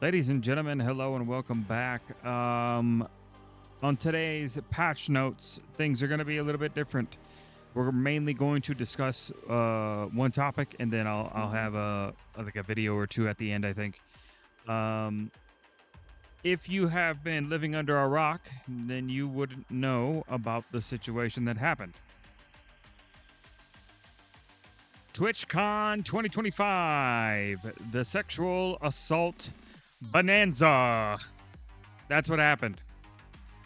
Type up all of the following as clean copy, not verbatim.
Ladies and gentlemen, hello and welcome back. On today's patch notes, things are going to be a little bit different. We're mainly going to discuss one topic, and then I'll have a video or two at the end, I think. If you have been living under a rock, then you wouldn't know about the situation that happened. TwitchCon 2025, the sexual assault bonanza. That's what happened.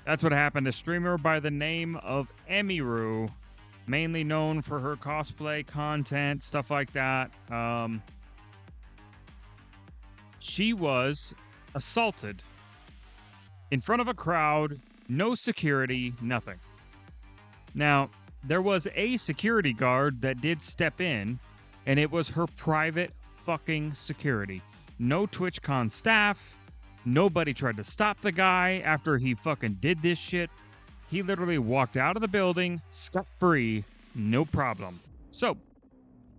A streamer by the name of Emiru, mainly known for her cosplay content, stuff like that. She was assaulted in front of a crowd, no security, nothing. Now, there was a security guard that did step in, and it was her private fucking security. No TwitchCon staff. Nobody tried to stop the guy after he fucking did this shit. He literally walked out of the building, scot-free, no problem. So,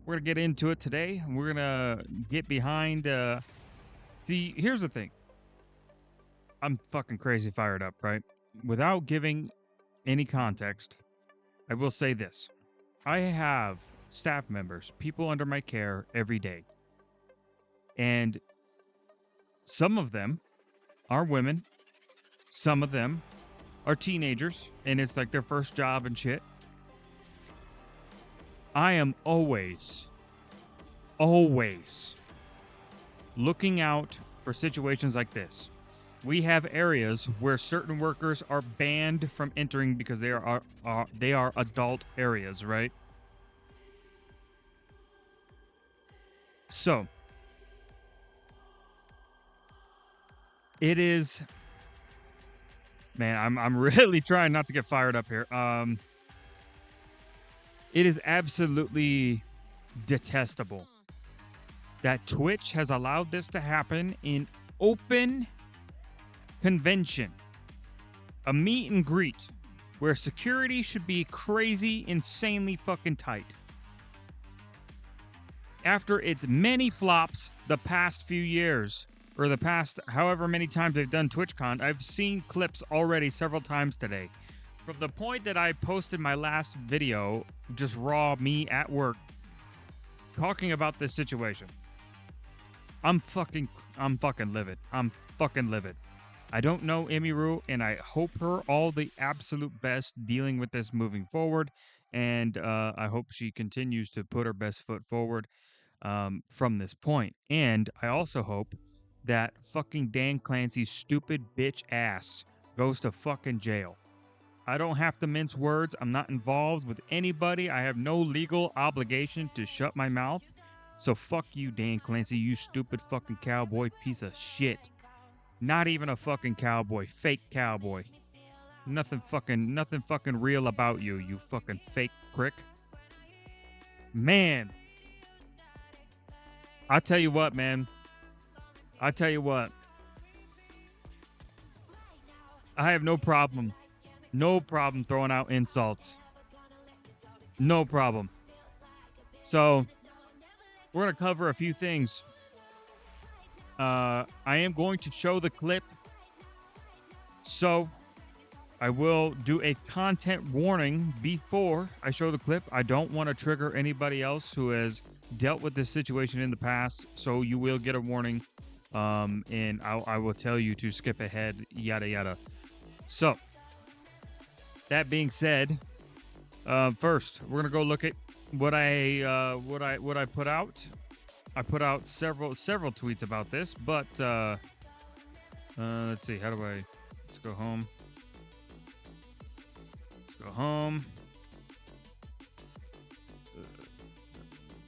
we're going to get into it today. We're going to get behind... here's the thing. I'm fucking crazy fired up, right? Without giving any context, I will say this. I have staff members, people under my care every day. And some of them are women. Some of them are teenagers, and it's like their first job and shit. I am always looking out for situations like this. We have areas where certain workers are banned from entering because they are adult areas, right? So, it is, man, I'm really trying not to get fired up here. It is absolutely detestable that Twitch has allowed this to happen in open convention, a meet and greet where security should be crazy, insanely fucking tight. After its many flops the past few years, or the past however many times they've done TwitchCon, I've seen clips already several times today. From the point that I posted my last video, just raw me at work, talking about this situation, I'm fucking livid. I'm fucking livid. I don't know Emiru, and I hope her all the absolute best dealing with this moving forward, and I hope she continues to put her best foot forward from this point. And I also hope that fucking Dan Clancy's stupid bitch ass goes to fucking jail. I don't have to mince words. I'm not involved with anybody. I have no legal obligation to shut my mouth. So fuck you, Dan Clancy, you stupid fucking cowboy piece of shit. Not even a fucking cowboy, fake cowboy. Nothing fucking real about you, you fucking fake prick. Man. I tell you what, man. I have no problem throwing out insults. No problem. So, we're going to cover a few things. I am going to show the clip. So, I will do a content warning before I show the clip. I don't want to trigger anybody else who has dealt with this situation in the past, so you will get a warning. And I will tell you to skip ahead, yada yada. So, that being said, first we're gonna go look at what I put out. I put out several tweets about this, but let's see. Let's go home.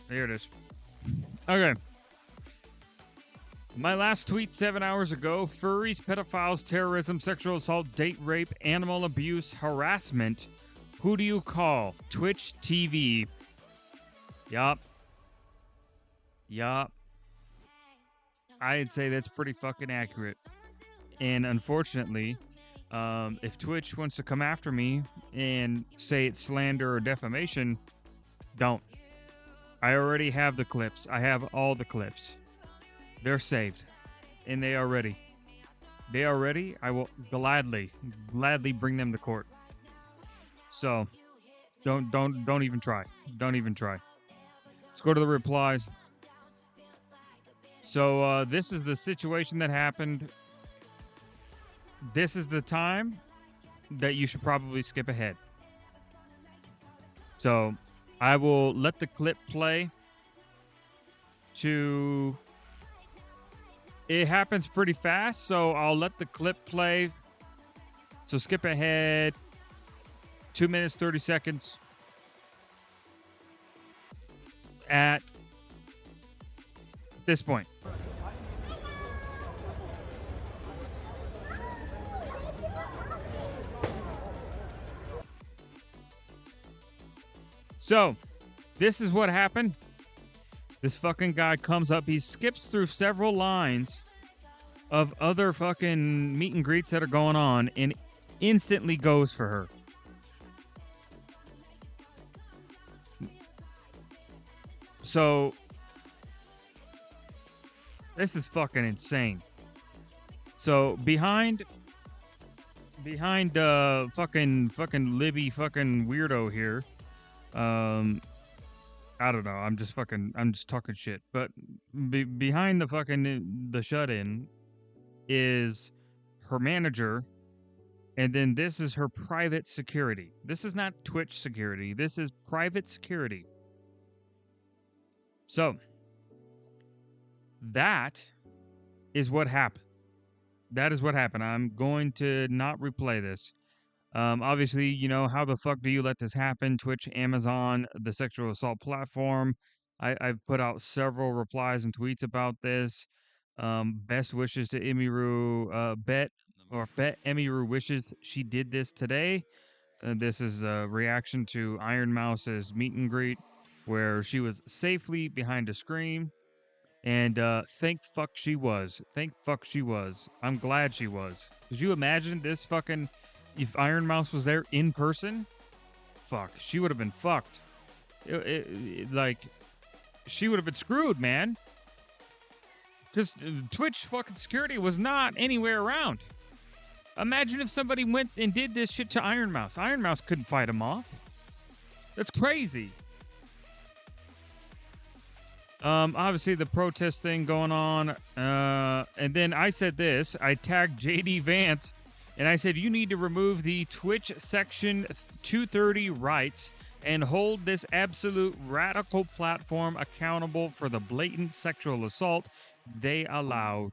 There it is. Okay. My last tweet 7 hours ago: furries, pedophiles, terrorism, sexual assault, date rape, animal abuse, harassment. Who do you call? Twitch TV. Yup. I'd say that's pretty fucking accurate. And unfortunately, if Twitch wants to come after me and say it's slander or defamation, don't. I already have the clips. I have all the clips. They're saved. and they are ready. They are ready. I will gladly bring them to court. So don't even try. Don't even try. Let's go to the replies. So this is the situation that happened. This is the time that you should probably skip ahead. So I will let the clip play to... It happens pretty fast, so I'll let the clip play. So skip ahead 2 minutes, 30 seconds at this point. So, this is what happened. This fucking guy comes up. He skips through several lines of other fucking meet and greets that are going on and instantly goes for her. So, this is fucking insane. So, behind fucking Libby fucking weirdo here, I don't know. I'm just talking shit. But behind the shut-in is her manager, and then this is her private security. This is not Twitch security. This is private security. So that is what happened. That is what happened. I'm going to not replay this. Obviously, you know, how the fuck do you let this happen? Twitch, Amazon, the sexual assault platform. I've put out several replies and tweets about this. Best wishes to Emiru. Bet Emiru wishes she did this today. This is a reaction to Iron Mouse's meet and greet, where she was safely behind a screen. And thank fuck she was. Thank fuck she was. I'm glad she was. Could you imagine this fucking... If Iron Mouse was there in person? Fuck. She would have been fucked. Like, she would have been screwed, man. Because Twitch fucking security was not anywhere around. Imagine if somebody went and did this shit to Iron Mouse. Iron Mouse couldn't fight him off. That's crazy. Obviously the protest thing going on, and then I said this, I tagged JD Vance, and I said, you need to remove the Twitch Section 230 rights and hold this absolute radical platform accountable for the blatant sexual assault they allowed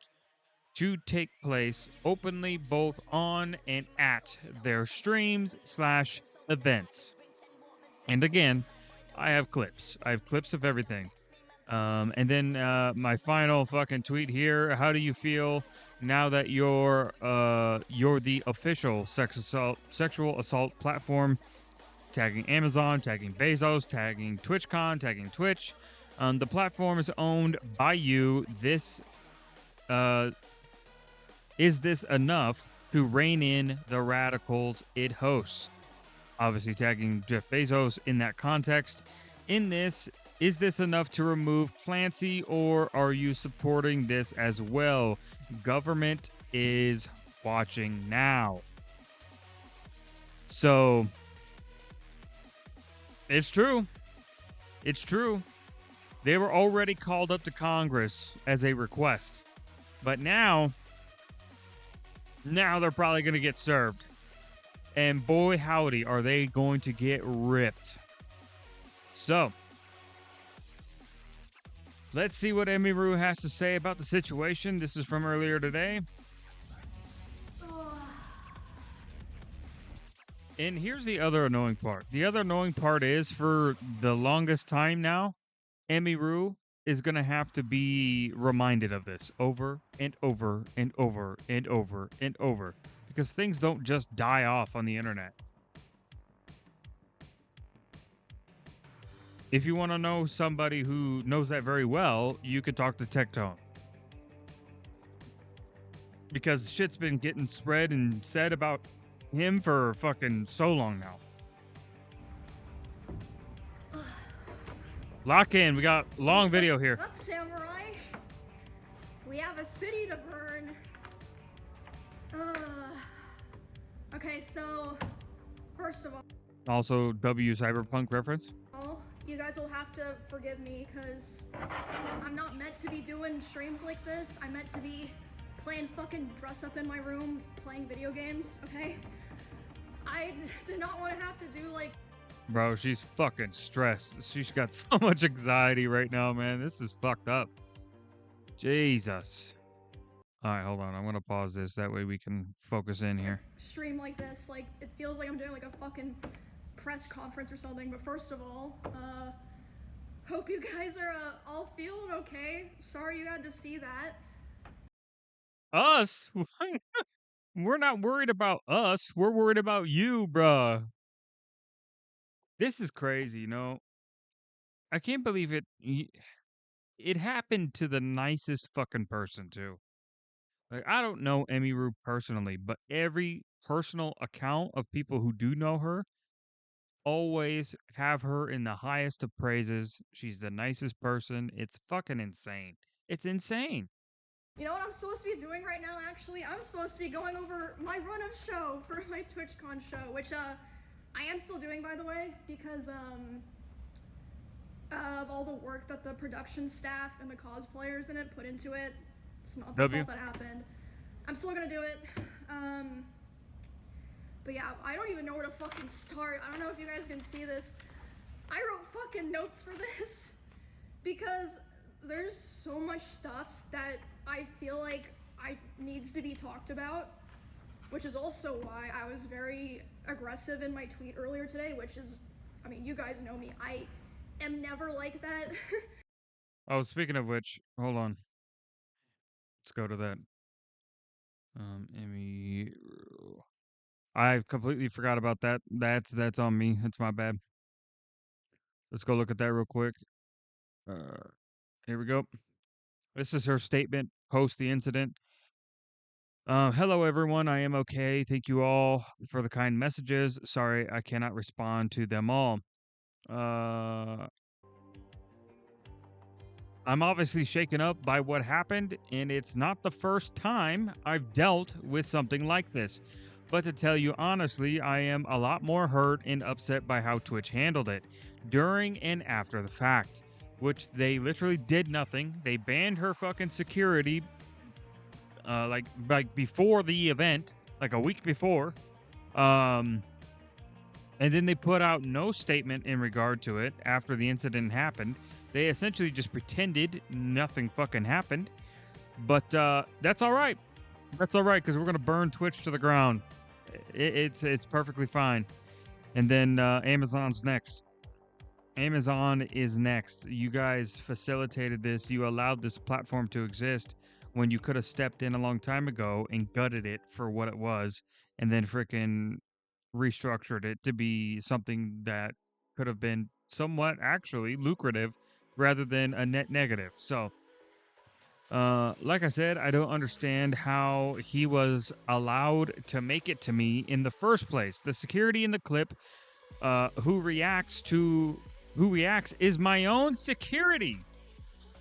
to take place openly both on and at their streams/events. And again, I have clips. I have clips of everything. And then my final fucking tweet here. How do you feel now that you're the official sexual assault platform? Tagging Amazon, tagging Bezos, tagging TwitchCon, tagging Twitch. The platform is owned by you. This is this enough to rein in the radicals it hosts? Obviously tagging Jeff Bezos in that context. In this, is this enough to remove Clancy, or are you supporting this as well? Government is watching now. So, it's true. It's true. They were already called up to Congress as a request. But now they're probably going to get served. And boy, howdy, are they going to get ripped. So, let's see what Emiru has to say about the situation. This is from earlier today. And here's the other annoying part. The other annoying part is, for the longest time now, Emiru is going to have to be reminded of this over and over and over and over and over. Because things don't just die off on the internet. If you want to know somebody who knows that very well, you could talk to Tectone. Because shit's been getting spread and said about him for fucking so long now. Lock in. We got long video here. Up, samurai. We We have a city to burn. Okay, so first of all, Also, W Cyberpunk reference. you guys will have to forgive me because I'm not meant to be doing streams like this. I'm meant to be playing fucking dress up in my room, playing video games, okay? I did not want to have to do like... Bro, she's fucking stressed. She's got so much anxiety right now, man. This is fucked up. Jesus. All right, hold on. I'm going to pause this. That way we can focus in here. Stream like this. Like, it feels like I'm doing like a fucking press conference or something. But first of all, hope you guys are all feeling okay. Sorry you had to see that. Us? We're not worried about us. We're worried about you, bruh. This is crazy, you know? I can't believe it. It happened to the nicest fucking person, too. Like, I don't know Emiru personally, but every personal account of people who do know her always have her in the highest of praises. She's the nicest person. It's fucking insane. It's insane. You know what I'm supposed to be doing right now, actually? I'm supposed to be going over my run-up show for my TwitchCon show, which, I am still doing, by the way, because, of all the work that the production staff and the cosplayers in it put into it. It's not the fault that happened. I'm still gonna do it. But yeah, I don't even know where to fucking start. I don't know if you guys can see this. I wrote fucking notes for this because there's so much stuff that I feel like needs to be talked about, which is also why I was very aggressive in my tweet earlier today, which is, I mean, you guys know me. I am never like that. Oh, speaking of which, hold on. Let's go to that. Emiru. I completely forgot about that. That's on me. It's my bad. Let's go look at that real quick. Here we go. This is her statement post the incident. Hello, everyone. I am okay. Thank you all for the kind messages. Sorry, I cannot respond to them all. I'm obviously shaken up by what happened, and it's not the first time I've dealt with something like this. But to tell you honestly, I am a lot more hurt and upset by how Twitch handled it during and after the fact, which they literally did nothing. They banned her fucking security like before the event, like a week before. And then they put out no statement in regard to it after the incident happened. They essentially just pretended nothing fucking happened. But that's all right. That's all right, because we're going to burn Twitch to the ground. It's perfectly fine. And then Amazon's next. Amazon is next. You guys facilitated this. You allowed this platform to exist when you could have stepped in a long time ago and gutted it for what it was, and then freaking restructured it to be something that could have been somewhat actually lucrative rather than a net negative. So, like I said, I don't understand how he was allowed to make it to me in the first place. The security in the clip, who reacts is my own security.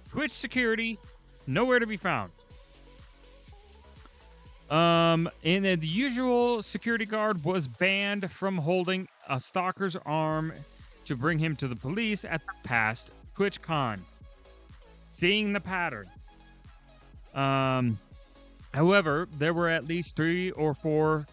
Twitch security, nowhere to be found. And the usual security guard was banned from holding a stalker's arm to bring him to the police at the past TwitchCon. Seeing the pattern. However, there were at least 3 or 4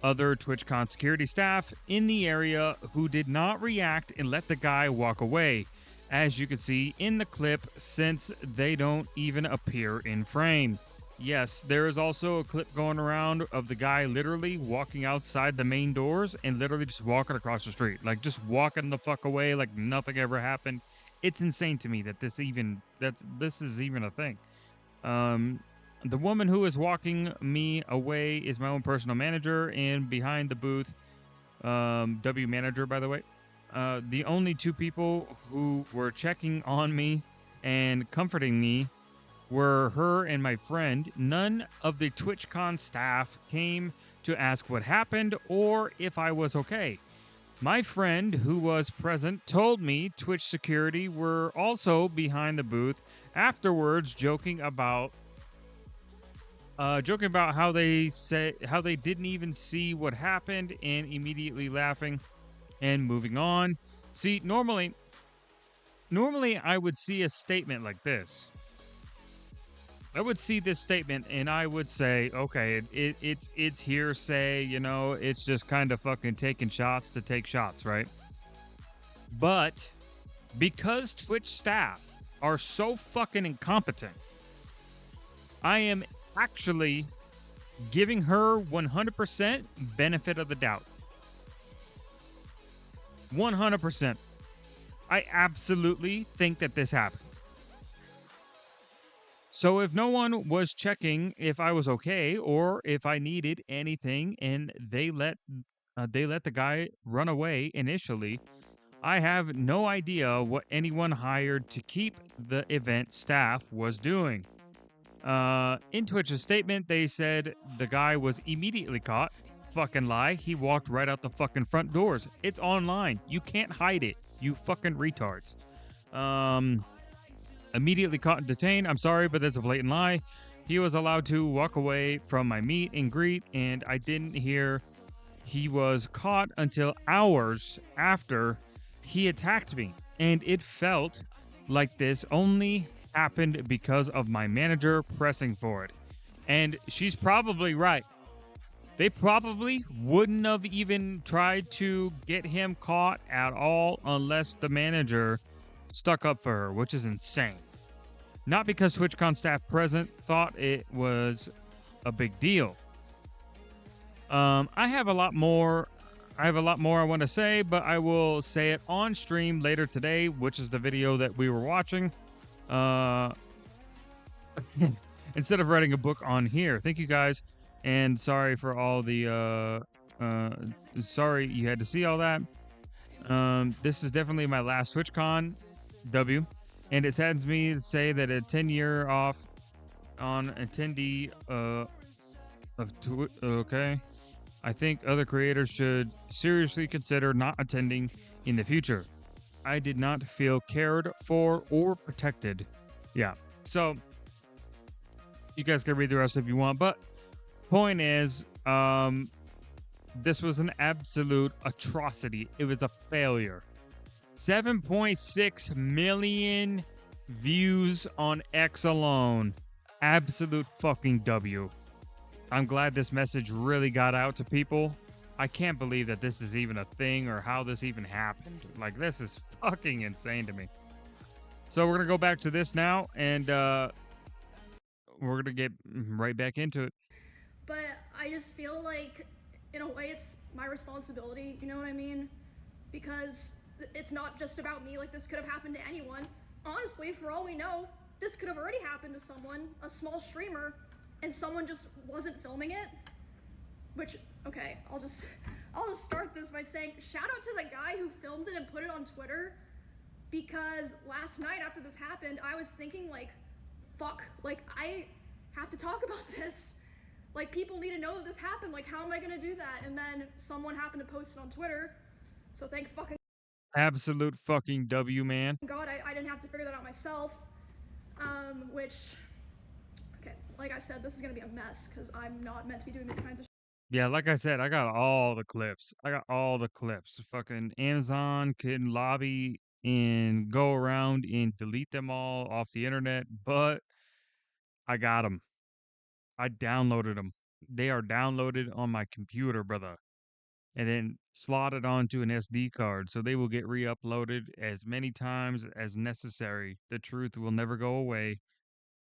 other TwitchCon security staff in the area who did not react and let the guy walk away, as you can see in the clip, since they don't even appear in frame. Yes, there is also a clip going around of the guy literally walking outside the main doors and literally just walking across the street, like just walking the fuck away like nothing ever happened. It's insane to me that this is even a thing. The woman who is walking me away is my own personal manager, and behind the booth, W manager, by the way. The only 2 people who were checking on me and comforting me were her and my friend. None of the TwitchCon staff came to ask what happened or if I was okay. My friend, who was present, told me Twitch security were also behind the booth afterwards, joking about joking about how they didn't even see what happened and immediately laughing and moving on. See, normally I would see a statement like this. I would see this statement and I would say, okay, it's hearsay, you know, it's just kind of fucking taking shots to take shots, right? But because Twitch staff are so fucking incompetent, I am actually giving her 100% benefit of the doubt. 100%. I absolutely think that this happened. So if no one was checking if I was okay or if I needed anything and they let the guy run away initially, I have no idea what anyone hired to keep the event staff was doing. In Twitch's statement, they said the guy was immediately caught. Fucking lie. He walked right out the fucking front doors. It's online. You can't hide it. You fucking retards. Immediately caught and detained. I'm sorry, but that's a blatant lie. He was allowed to walk away from my meet and greet, and I didn't hear he was caught until hours after he attacked me. And it felt like this only happened because of my manager pressing for it. And she's probably right. They probably wouldn't have even tried to get him caught at all unless the manager stuck up for her, which is insane. Not because TwitchCon staff present thought it was a big deal. I have a lot more I want to say, but I will say it on stream later today, which is the video that we were watching. Instead of writing a book on here. Thank you guys, and sorry for all the sorry you had to see all that. This is definitely my last TwitchCon W, and it saddens me to say that a 10-year off on attendee okay. I think other creators should seriously consider not attending in the future. I did not feel cared for or protected. Yeah. So you guys can read the rest if you want, but point is, this was an absolute atrocity. It was a failure. 7.6 million views on X alone. Absolute fucking W. I'm glad this message really got out to people. I can't believe that this is even a thing or how this even happened. Like, this is fucking insane to me. So we're going to go back to this now, and we're going to get right back into it. But I just feel like, in a way, it's my responsibility, you know what I mean? Because it's not just about me, like, this could have happened to anyone. Honestly, for all we know, this could have already happened to someone, a small streamer, and someone just wasn't filming it. Which, okay, I'll just start this by saying shout out to the guy who filmed it and put it on Twitter, because last night after this happened, I was thinking, like, fuck, like, I have to talk about this. Like, people need to know that this happened. Like, how am I gonna do that? And then someone happened to post it on Twitter, so thank fucking absolute fucking W, man. God, I didn't have to figure that out myself. Which, okay, like I said, this is gonna be a mess because I'm not meant to be doing these kinds of Yeah, like I said, I got all the clips. Fucking Amazon can lobby and go around and delete them all off the internet, but I got them. I downloaded them. They are downloaded on my computer, brother, and then slotted onto an SD card, so they will get re-uploaded as many times as necessary. The truth will never go away.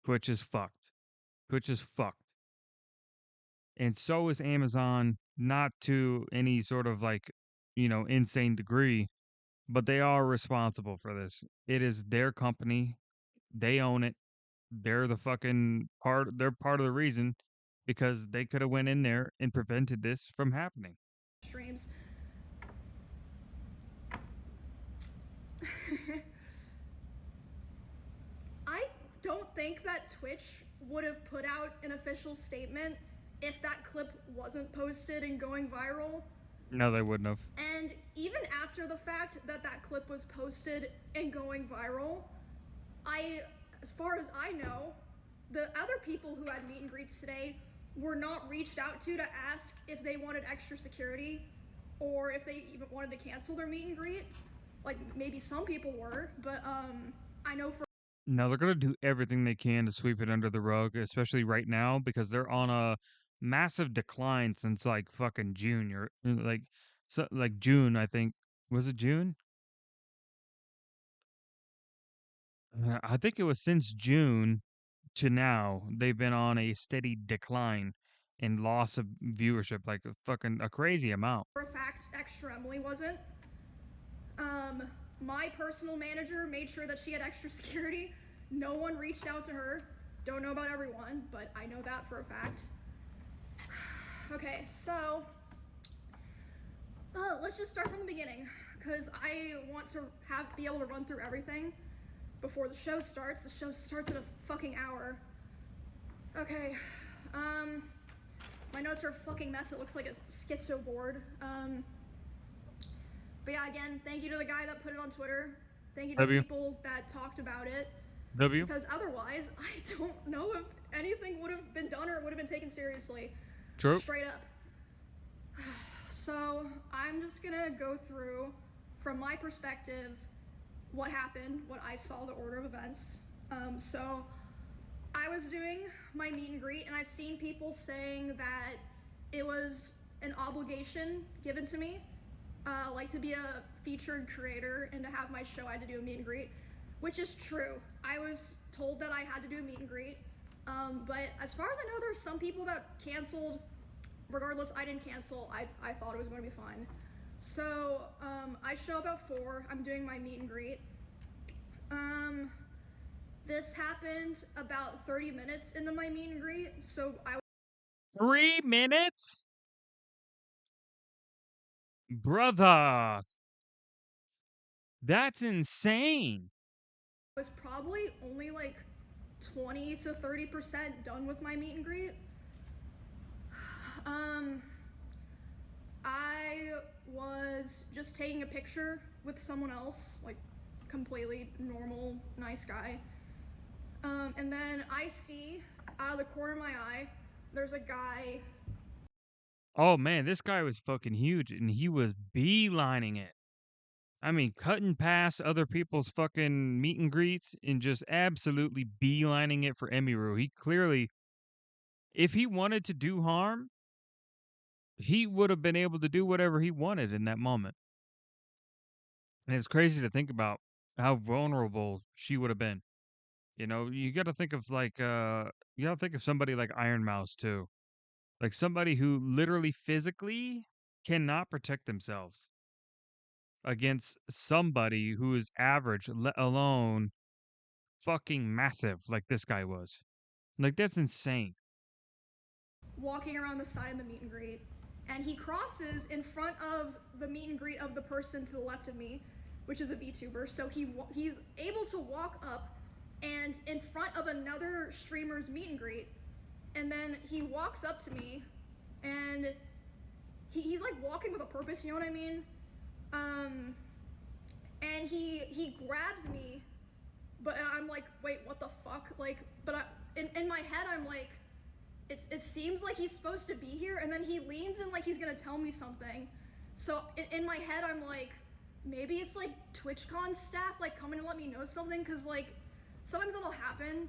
Twitch is fucked. Twitch is fucked. And so is Amazon, not to any sort of like, insane degree, but they are responsible for this. It is their company. They own it. They're part of the reason, because they could have went in there and prevented this from happening. streams. I don't think that Twitch would have put out an official statement if that clip wasn't posted and going viral. No, they wouldn't have. And even after the fact that that clip was posted and going viral, as far as I know, the other people who had meet and greets today were not reached out to ask if they wanted extra security or if they even wanted to cancel their meet and greet. Like, maybe some people were, but I know for No, they're gonna do everything they can to sweep it under the rug, especially right now because they're on a massive decline since like fucking June or like June, I think. Was it June? I think it was since June to now. They've been on a steady decline in loss of viewership, like a crazy amount. a fact, Extra Emily wasn't. My personal manager made sure that she had extra security. No one reached out to her. Don't know about everyone, but I know that for a fact. Okay, so let's just start from the beginning, because I want to be able to run through everything before the show starts. The show starts in a fucking hour. Okay, my notes are a fucking mess. It looks like a schizo board. But yeah, again, thank you to the guy that put it on Twitter. Thank you to the people that talked about it. Because otherwise, I don't know if anything would have been done or it would have been taken seriously. True. Straight up. So I'm just gonna go through, from my perspective, what happened, what I saw, the order of events. So I was doing my meet and greet, and I've seen people saying that it was an obligation given to me, like to be a featured creator and to have my show, I had to do a meet and greet, which is true. I was told that I had to do a meet and greet, but as far as I know, there's some people that canceled. Regardless, I didn't cancel. I thought it was going to be fine. So I show up at 4. I'm doing my meet and greet. This happened about 30 minutes into my meet and greet. So 3 minutes? Brother. That's insane. was probably only like 20 to 30% done with my meet and greet. I was just taking a picture with someone else, like completely normal, nice guy. And then I see out of the corner of my eye, there's a guy. Oh man, this guy was fucking huge and he was beelining it. I mean, cutting past other people's fucking meet and greets and just absolutely beelining it for Emiru. He clearly, if he wanted to do harm, he would have been able to do whatever he wanted in that moment. And it's crazy to think about how vulnerable she would have been. You know, you got to think of you got to think of somebody like Iron Mouse too. Like somebody who literally physically cannot protect themselves against somebody who is average, let alone fucking massive like this guy was. Like, that's insane. Walking around the side of the meet and greet, and he crosses in front of the meet and greet of the person to the left of me, which is a VTuber. So he's able to walk up and in front of another streamer's meet and greet, and then he walks up to me, and he's like walking with a purpose, you know what I mean? And he grabs me, but I'm like, wait, what the fuck? Like, but in my head, I'm like, it seems like he's supposed to be here, and then he leans in like he's gonna tell me something. So in my head, I'm like, maybe it's like TwitchCon staff like coming to let me know something, because like sometimes that'll happen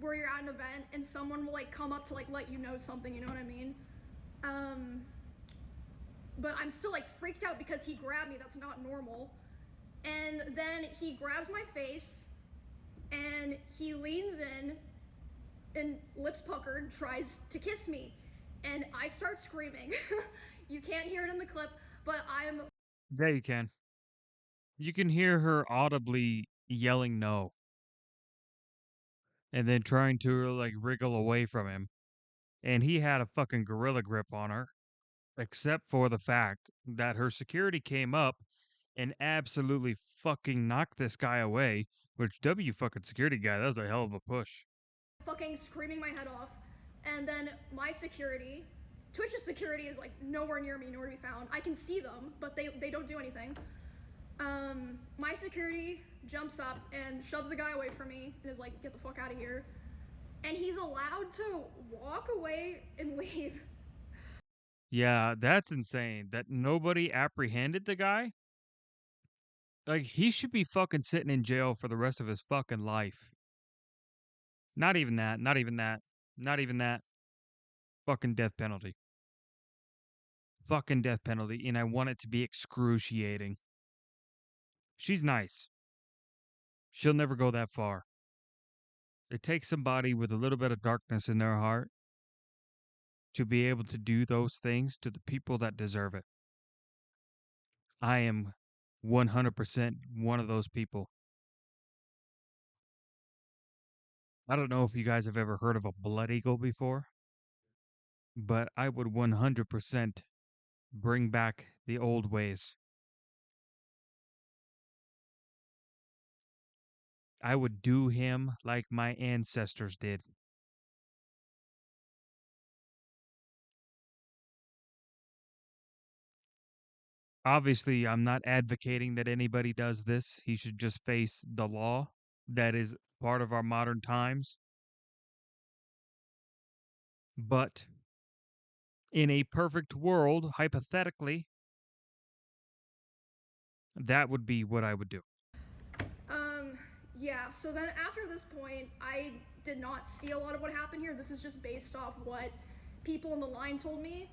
where you're at an event and someone will like come up to like let you know something, you know what I mean? But I'm still like freaked out because he grabbed me. That's not normal. And then he grabs my face and he leans in and lips puckered tries to kiss me, and I start screaming. You can't hear it in the clip, but I'm Yeah, you can. You can hear her audibly yelling no. And then trying to like wriggle away from him. And he had a fucking gorilla grip on her, except for the fact that her security came up and absolutely fucking knocked this guy away, which W fucking security guy, that was a hell of a push. fucking screaming my head off. And then my security, Twitch's security is like nowhere near me, nowhere to be found. I can see them, but they don't do anything. My security jumps up and shoves the guy away from me and is like, get the fuck out of here. and he's allowed to walk away and leave. Yeah, that's insane. That nobody apprehended the guy? Like, he should be fucking sitting in jail for the rest of his fucking life. Not even that, not even that, not even that. Fucking death penalty. Fucking death penalty, and I want it to be excruciating. She's nice. She'll never go that far. It takes somebody with a little bit of darkness in their heart to be able to do those things to the people that deserve it. I am 100% one of those people. I don't know if you guys have ever heard of a blood eagle before, but I would 100% bring back the old ways. I would do him like my ancestors did. Obviously, I'm not advocating that anybody does this. He should just face the law that is part of our modern times. But in a perfect world, hypothetically, that would be what I would do. Um, yeah, so then after this point, I did not see a lot of what happened here. This is just based off what people in the line told me.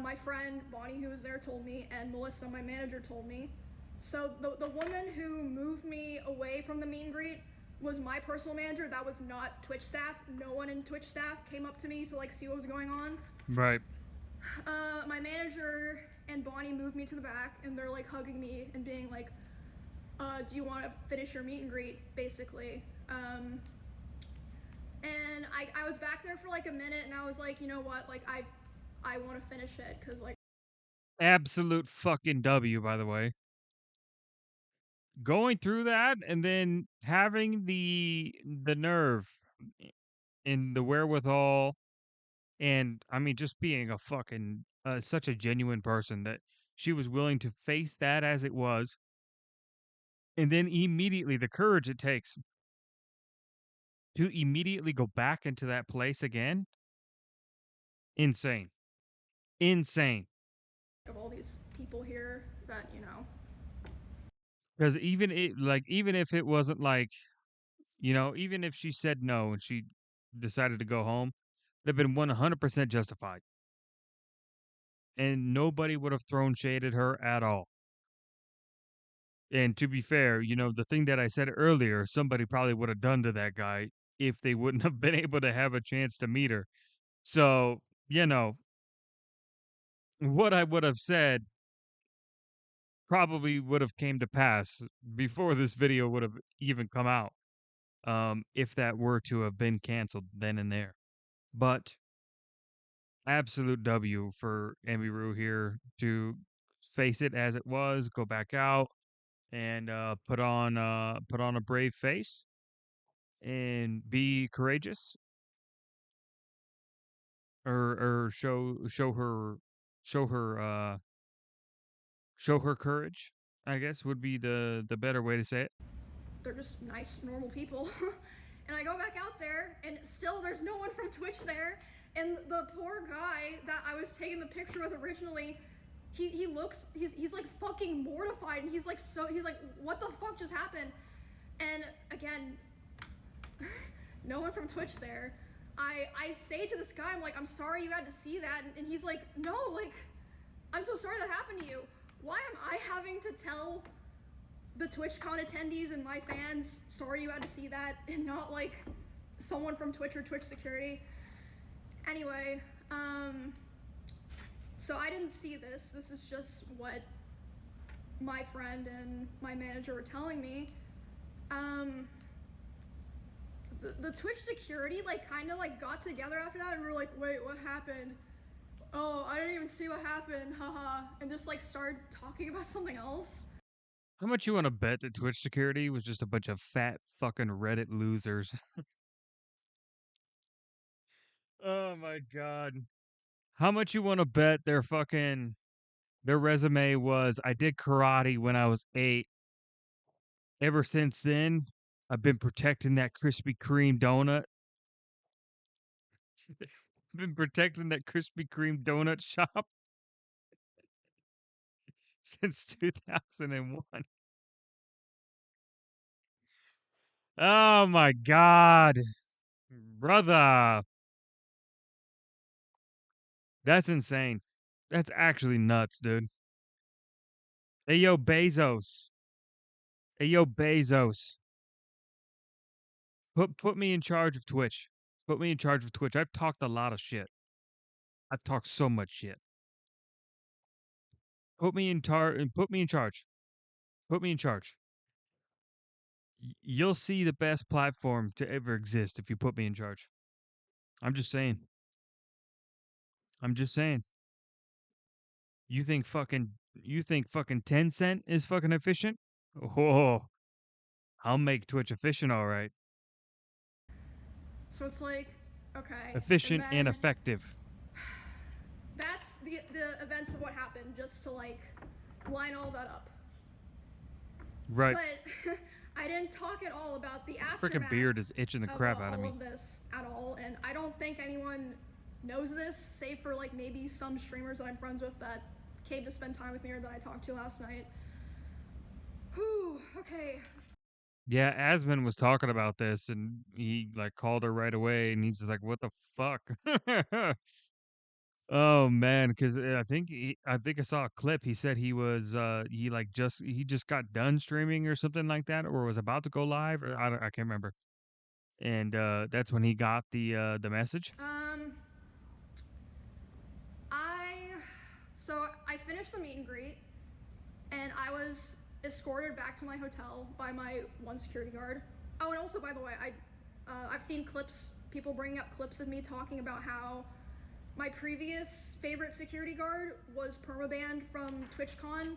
My friend Bonnie, who was there, told me, and Melissa, my manager, told me. So the woman who moved me away from the meet and greet was my personal manager. That was not Twitch staff. No one in Twitch staff came up to me to like see what was going on. Right. My manager and Bonnie moved me to the back, and they're like hugging me and being like, do you want to finish your meet and greet, basically. And I was back there for like a minute, and I was like, you know what, like I want to finish it, because like Absolute fucking W, by the way. Going through that and then having the nerve and the wherewithal, and I mean just being a fucking such a genuine person that she was willing to face that as it was, and then immediately the courage it takes to immediately go back into that place again. Insane. Insane. of all these people here that, you know. Because even if it wasn't like, even if she said no and she decided to go home, it'd have been 100% justified. And nobody would have thrown shade at her at all. And to be fair, the thing that I said earlier, somebody probably would have done to that guy if they wouldn't have been able to have a chance to meet her. So, what I would have said probably would have came to pass before this video would have even come out, if that were to have been canceled then and there. But absolute W for Emiru here to face it as it was, go back out and put on a brave face and be courageous, or show her show her courage, I guess would be the better way to say it. They're just nice, normal people. And I go back out there, and still there's no one from Twitch there. And the poor guy that I was taking the picture with originally, he looks, he's like fucking mortified, and he's like, what the fuck just happened? And again, no one from Twitch there. I say to this guy, I'm like, I'm sorry you had to see that, and he's like, no, like, I'm so sorry that happened to you. Why am I having to tell the TwitchCon attendees and my fans, sorry you had to see that, and not like someone from Twitch or Twitch security? Anyway, so I didn't see this. This is just what my friend and my manager were telling me. The Twitch security like kind of like got together after that, and we were like, wait, what happened? Oh, I didn't even see what happened, haha, and just like started talking about something else. How much you want to bet that Twitch security was just a bunch of fat fucking Reddit losers? Oh my god. How much you want to bet their resume was, I did karate when I was 8. Ever since then, I've been protecting that Krispy Kreme donut. Been protecting that Krispy Kreme donut shop since 2001. Oh my god, brother, that's insane. That's actually nuts, dude. Hey yo, Bezos. Hey yo, Bezos. Put me in charge of Twitch. Put me in charge of Twitch. I've talked a lot of shit. I've talked so much shit. Put me in charge. Put me in charge. You'll see the best platform to ever exist if you put me in charge. I'm just saying. I'm just saying. You think fucking Tencent is fucking efficient? Oh, I'll make Twitch efficient, all right. So it's like, okay, and Efficient and then effective. that's the events of what happened, just to like line all that up. Right. But I didn't talk at all about the Freaking aftermath beard is itching the crap out of all me. of this at all, and I don't think anyone knows this, save for like maybe some streamers that I'm friends with that came to spend time with me or that I talked to last night. Whew, okay. Yeah, Asman was talking about this and he like called her right away and he's just like, "What the fuck?" Oh man, because I think I saw a clip. He said he just got done streaming or something like that, or was about to go live, or I can't remember. And that's when he got the message. I so I finished the meet and greet, and I was escorted back to my hotel by my one security guard. Oh, and also, by the way, I've seen clips, people bringing up clips of me talking about how my previous favorite security guard was permabanned from TwitchCon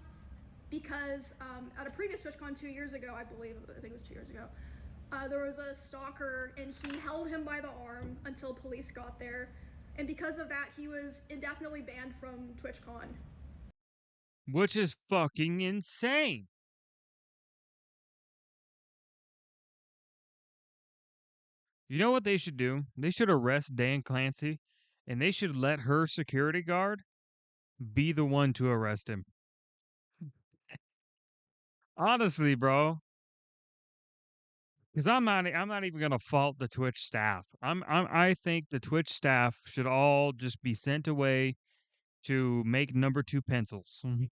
because at a previous TwitchCon 2 years ago, I think it was 2 years ago, there was a stalker and he held him by the arm until police got there. And because of that, he was indefinitely banned from TwitchCon. Which is fucking insane. You know what they should do? They should arrest Dan Clancy and they should let her security guard be the one to arrest him. Honestly, bro. Because I'm not even gonna fault the Twitch staff. I think the Twitch staff should all just be sent away to make number two pencils. I'm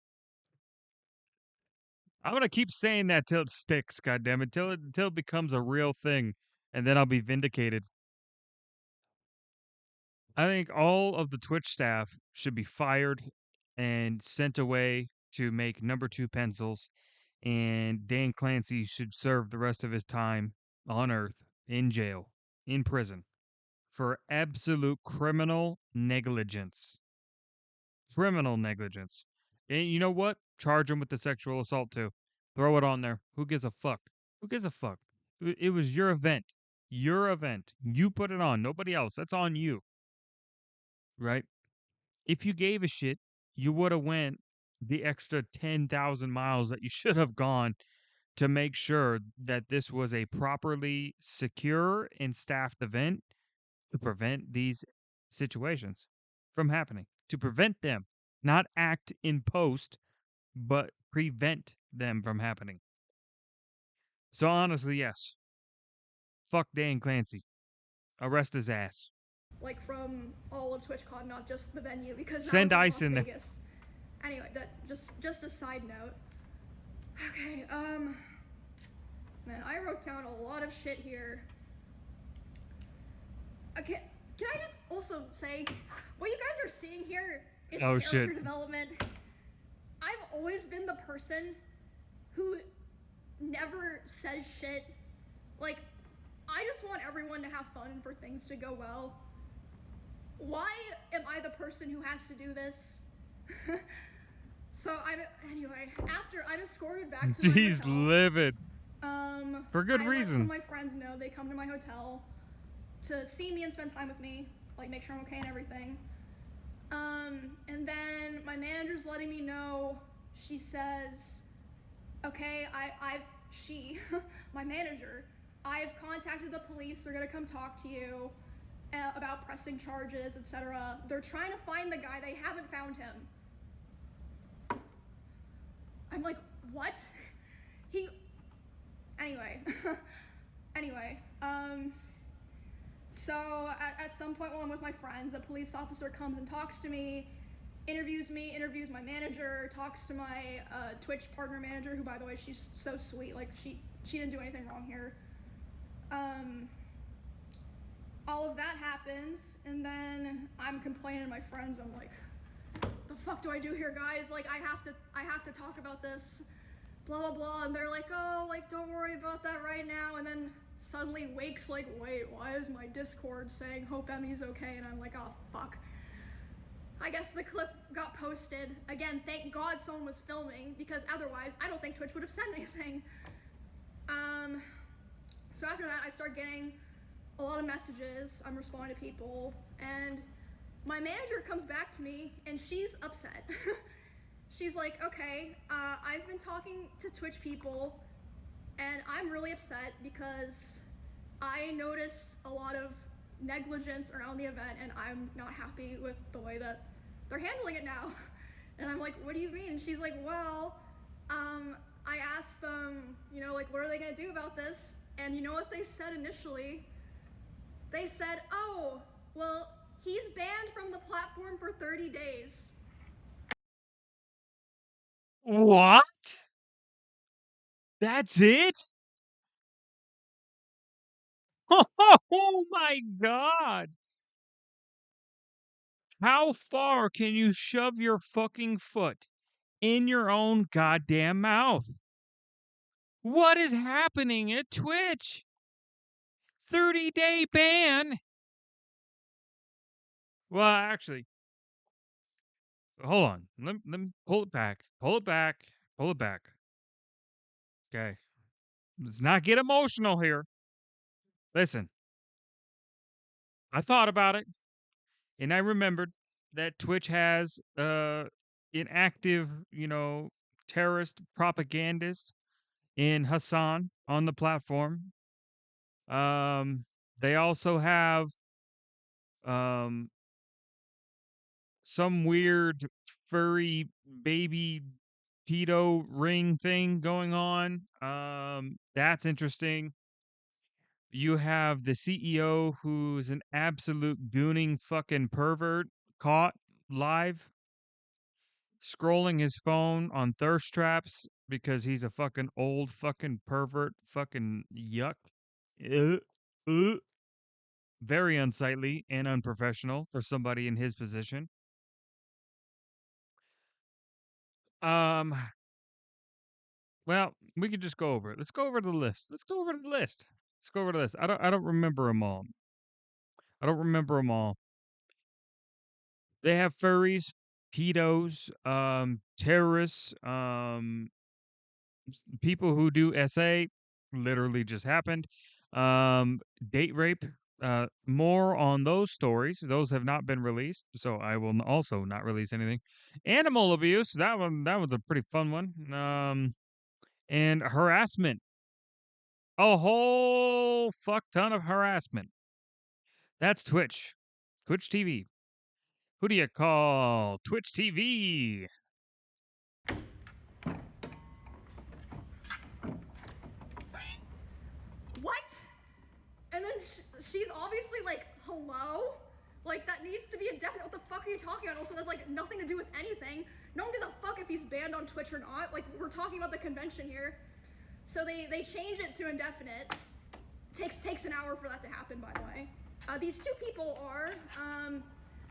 gonna keep saying that till it sticks, goddammit, till it becomes a real thing, and then I'll be vindicated. I think all of the Twitch staff should be fired and sent away to make number two pencils, and Dan Clancy should serve the rest of his time on Earth in jail, in prison, for absolute criminal negligence. Criminal negligence. And you know what? Charge him with the sexual assault too. Throw it on there. Who gives a fuck? Who gives a fuck? It was your event. Your event. You put it on. Nobody else. That's on you. Right? If you gave a shit, you would have went the extra 10,000 miles that you should have gone to make sure that this was a properly secure and staffed event to prevent these situations from happening, to prevent them, not act in post, but prevent them from happening. So honestly, yes. Fuck Dan Clancy. Arrest his ass. Like from all of TwitchCon, not just the venue, because that was Send in ice Las in there. Vegas. Anyway, that just a side note. Okay, man, I wrote down a lot of shit here. Okay, can I just also say, what you guys are seeing here is character development. I've always been the person who never says shit. Like, I just want everyone to have fun and for things to go well. Why am I the person who has to do this? So anyway, after I'm escorted back to my Jeez, hotel. livid. For good I reason. let some of my friends know. They come to my hotel to see me and spend time with me, like make sure I'm okay and everything. And then my manager's letting me know. She says, okay, my manager, I've contacted the police. They're gonna come talk to you. about pressing charges, etc. They're trying to find the guy. They haven't found him. I'm like, what? He. Anyway. Anyway. So at some point while I'm with my friends, a police officer comes and talks to me, interviews my manager, talks to my Twitch partner manager, who, by the way, she's so sweet. Like, she didn't do anything wrong here. All of that happens, and then I'm complaining to my friends. I'm like, the fuck do I do here, guys? Like, I have to talk about this, blah blah blah. And they're like, oh, like, don't worry about that right now. And then suddenly Wake's like, wait, why is my Discord saying hope Emmy's okay? And I'm like, oh fuck. I guess the clip got posted. Again, thank God someone was filming, because otherwise I don't think Twitch would have said anything. So after that, I start getting a lot of messages. I'm responding to people, and my manager comes back to me, and she's upset. She's like, okay, I've been talking to Twitch people, and I'm really upset because I noticed a lot of negligence around the event, and I'm not happy with the way that they're handling it now. And I'm like, what do you mean? She's like, well, I asked them, you know, like, what are they gonna do about this? And you know what they said initially? They said, oh, well, he's banned from the platform for 30 days. What? That's it? Oh my god! How far can you shove your fucking foot in your own goddamn mouth? What is happening at Twitch? 30-day ban? Well, actually, hold on. Let me pull it back. Pull it back. Pull it back. Okay. Let's not get emotional here. Listen, I thought about it, and I remembered that Twitch has an active, terrorist propagandist in Hassan on the platform. They also have um some weird furry baby pedo ring thing going on. That's interesting. You have the CEO who's an absolute gooning fucking pervert caught live scrolling his phone on thirst traps because he's a fucking old fucking pervert fucking yuck. Uh, uh. Very unsightly and unprofessional for somebody in his position. Um, well, we could just go over it. Let's go over the list. Let's go over the list. Let's go over the list. I don't remember them all. I don't remember them all. They have furries, pedos, terrorists, people who do SA, literally just happened. Date rape. More on those stories. Those have not been released, so I will also not release anything. Animal abuse. That was a pretty fun one. And harassment. A whole fuck ton of harassment. That's Twitch. Twitch TV. Who do you call? Twitch TV. What? And then she's obviously like, hello? Like, that needs to be indefinite. What the fuck are you talking about? Also, that's like nothing to do with anything. No one gives a fuck if he's banned on Twitch or not. Like, we're talking about the convention here. So they change it to indefinite. Takes an hour for that to happen, by the way. These two people are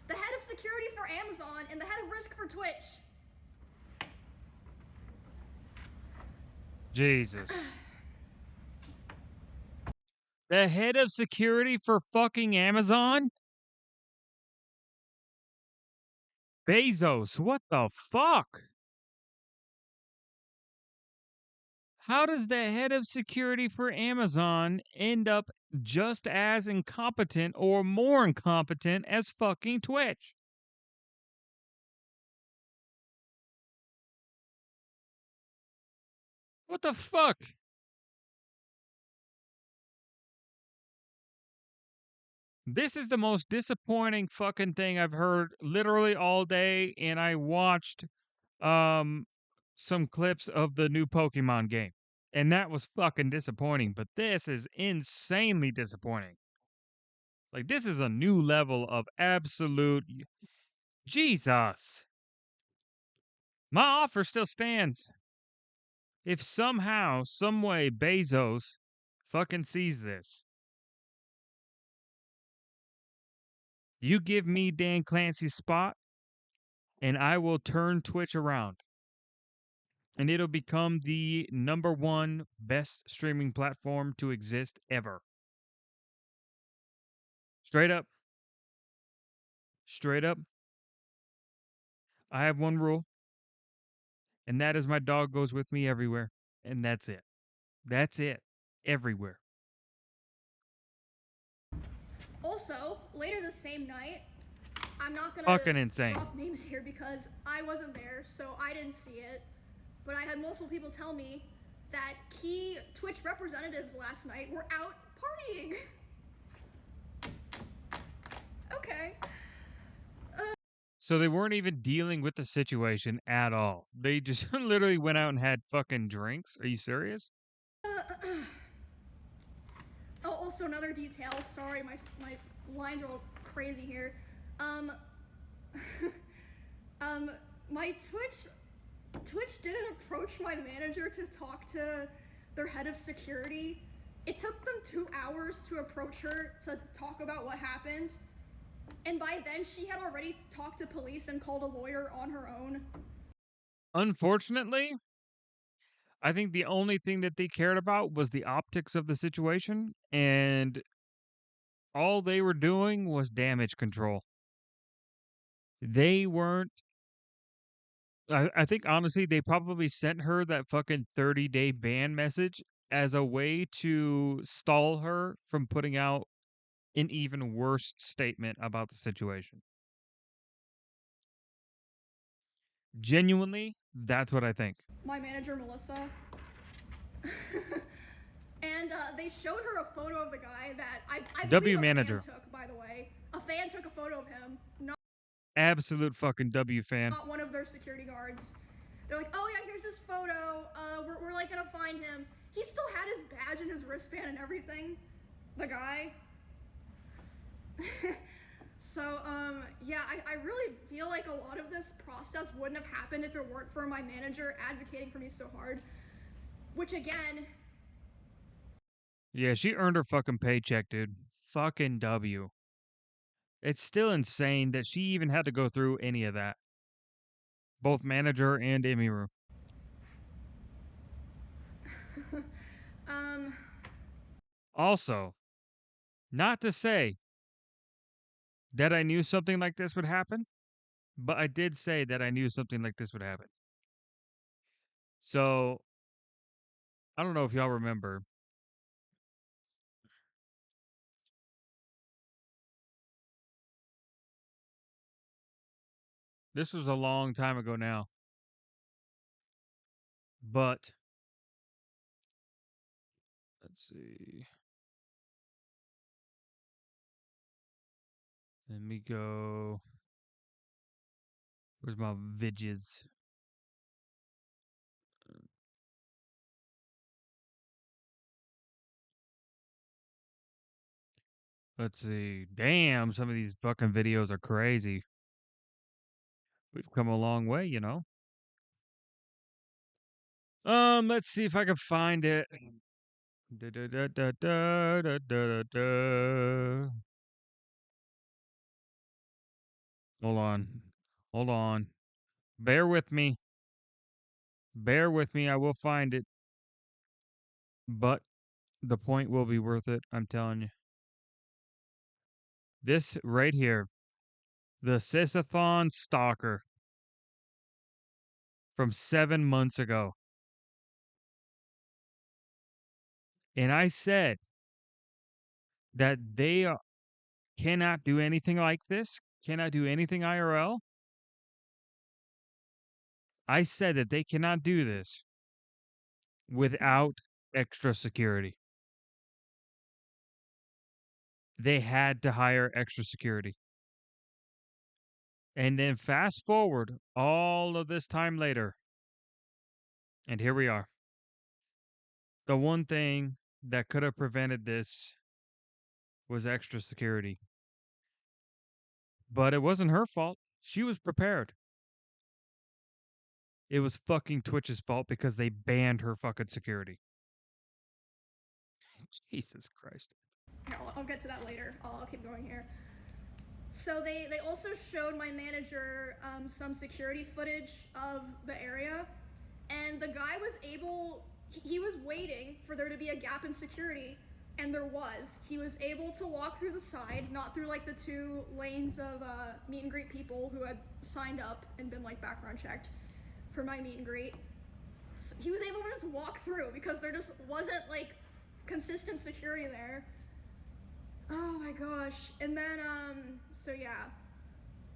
the head of security for Amazon and the head of risk for Twitch. Jesus. The head of security for fucking Amazon? Bezos, what the fuck? How does the head of security for Amazon end up just as incompetent or more incompetent as fucking Twitch? What the fuck? This is the most disappointing fucking thing I've heard literally all day, and I watched um some clips of the new Pokemon game. And that was fucking disappointing, but this is insanely disappointing. Like this is a new level of absolute Jesus. My offer still stands. If somehow, some way Bezos fucking sees this, you give me Dan Clancy's spot and I will turn Twitch around. And it'll become the number one best streaming platform to exist ever. Straight up. Straight up. I have one rule, and that is my dog goes with me everywhere. And that's it. That's it. Everywhere. Also, later the same night, I'm not gonna Fucking insane. drop names here because I wasn't there, so I didn't see it. But I had multiple people tell me that key Twitch representatives last night were out partying. Okay. So they weren't even dealing with the situation at all. They just literally went out and had fucking drinks. Are you serious? Oh, also another detail. Sorry, my lines are all crazy here. Um, my Twitch didn't approach my manager to talk to their head of security. It took them 2 hours to approach her to talk about what happened. And by then, she had already talked to police and called a lawyer on her own. Unfortunately, I think the only thing that they cared about was the optics of the situation, and all they were doing was damage control. They weren't. I think honestly, they probably sent her that fucking 30-day ban message as a way to stall her from putting out an even worse statement about the situation. Genuinely, that's what I think. My manager, Melissa. And they showed her a photo of the guy that I believe W a manager. fan took, by the way. A fan took a photo of him, Absolute fucking W fan. not one of their security guards. They're like, oh yeah, here's his photo. We're like gonna find him. He still had his badge and his wristband and everything. The guy. So, yeah, I really feel like a lot of this process wouldn't have happened if it weren't for my manager advocating for me so hard. Which again, Yeah, she earned her fucking paycheck, dude. Fucking W. It's still insane that she even had to go through any of that. Both manager and Emiru. um, Also, not to say that I knew something like this would happen, but I did say that I knew something like this would happen. So, I don't know if y'all remember. This was a long time ago now. But, let's see. Let me go. Where's my vidges? Let's see. Damn, some of these fucking videos are crazy. We've come a long way, you know. Let's see if I can find it. Da, da, da, da, da, da, da, da. Hold on. Hold on. Bear with me. Bear with me. I will find it. But the point will be worth it. I'm telling you. This right here. The Sisathon Stalker from 7 months ago. And I said that they cannot do anything like this, cannot do anything IRL. I said that they cannot do this without extra security. They had to hire extra security. And then fast forward all of this time later, and here we are. The one thing that could have prevented this was extra security. But it wasn't her fault. She was prepared. It was fucking Twitch's fault because they banned her fucking security. Jesus Christ. Here, I'll get to that later. I'll keep going here. So they also showed my manager some security footage of the area, and the guy was able. He was waiting for there to be a gap in security, and there was. He was able to walk through the side, not through like the 2 lanes of meet and greet people who had signed up and been like background checked for my meet and greet. So he was able to just walk through because there just wasn't like consistent security there. Oh my gosh. And then so yeah,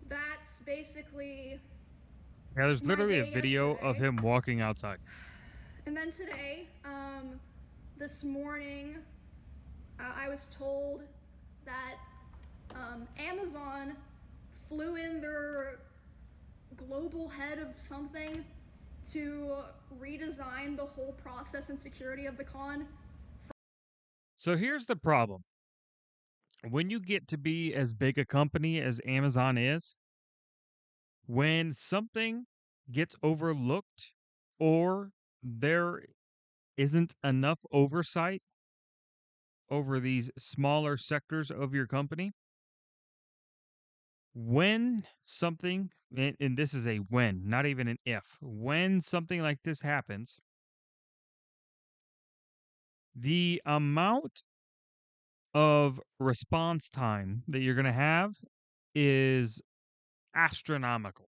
that's basically Yeah, there's my literally a day video of yesterday. him walking outside. And then today, this morning, I was told that Amazon flew in their global head of something to redesign the whole process and security of the con. So here's the problem. When you get to be as big a company as Amazon is, when something gets overlooked or there isn't enough oversight over these smaller sectors of your company, when something, and this is a when, not even an if, when something like this happens, the amount of response time that you're going to have is astronomical.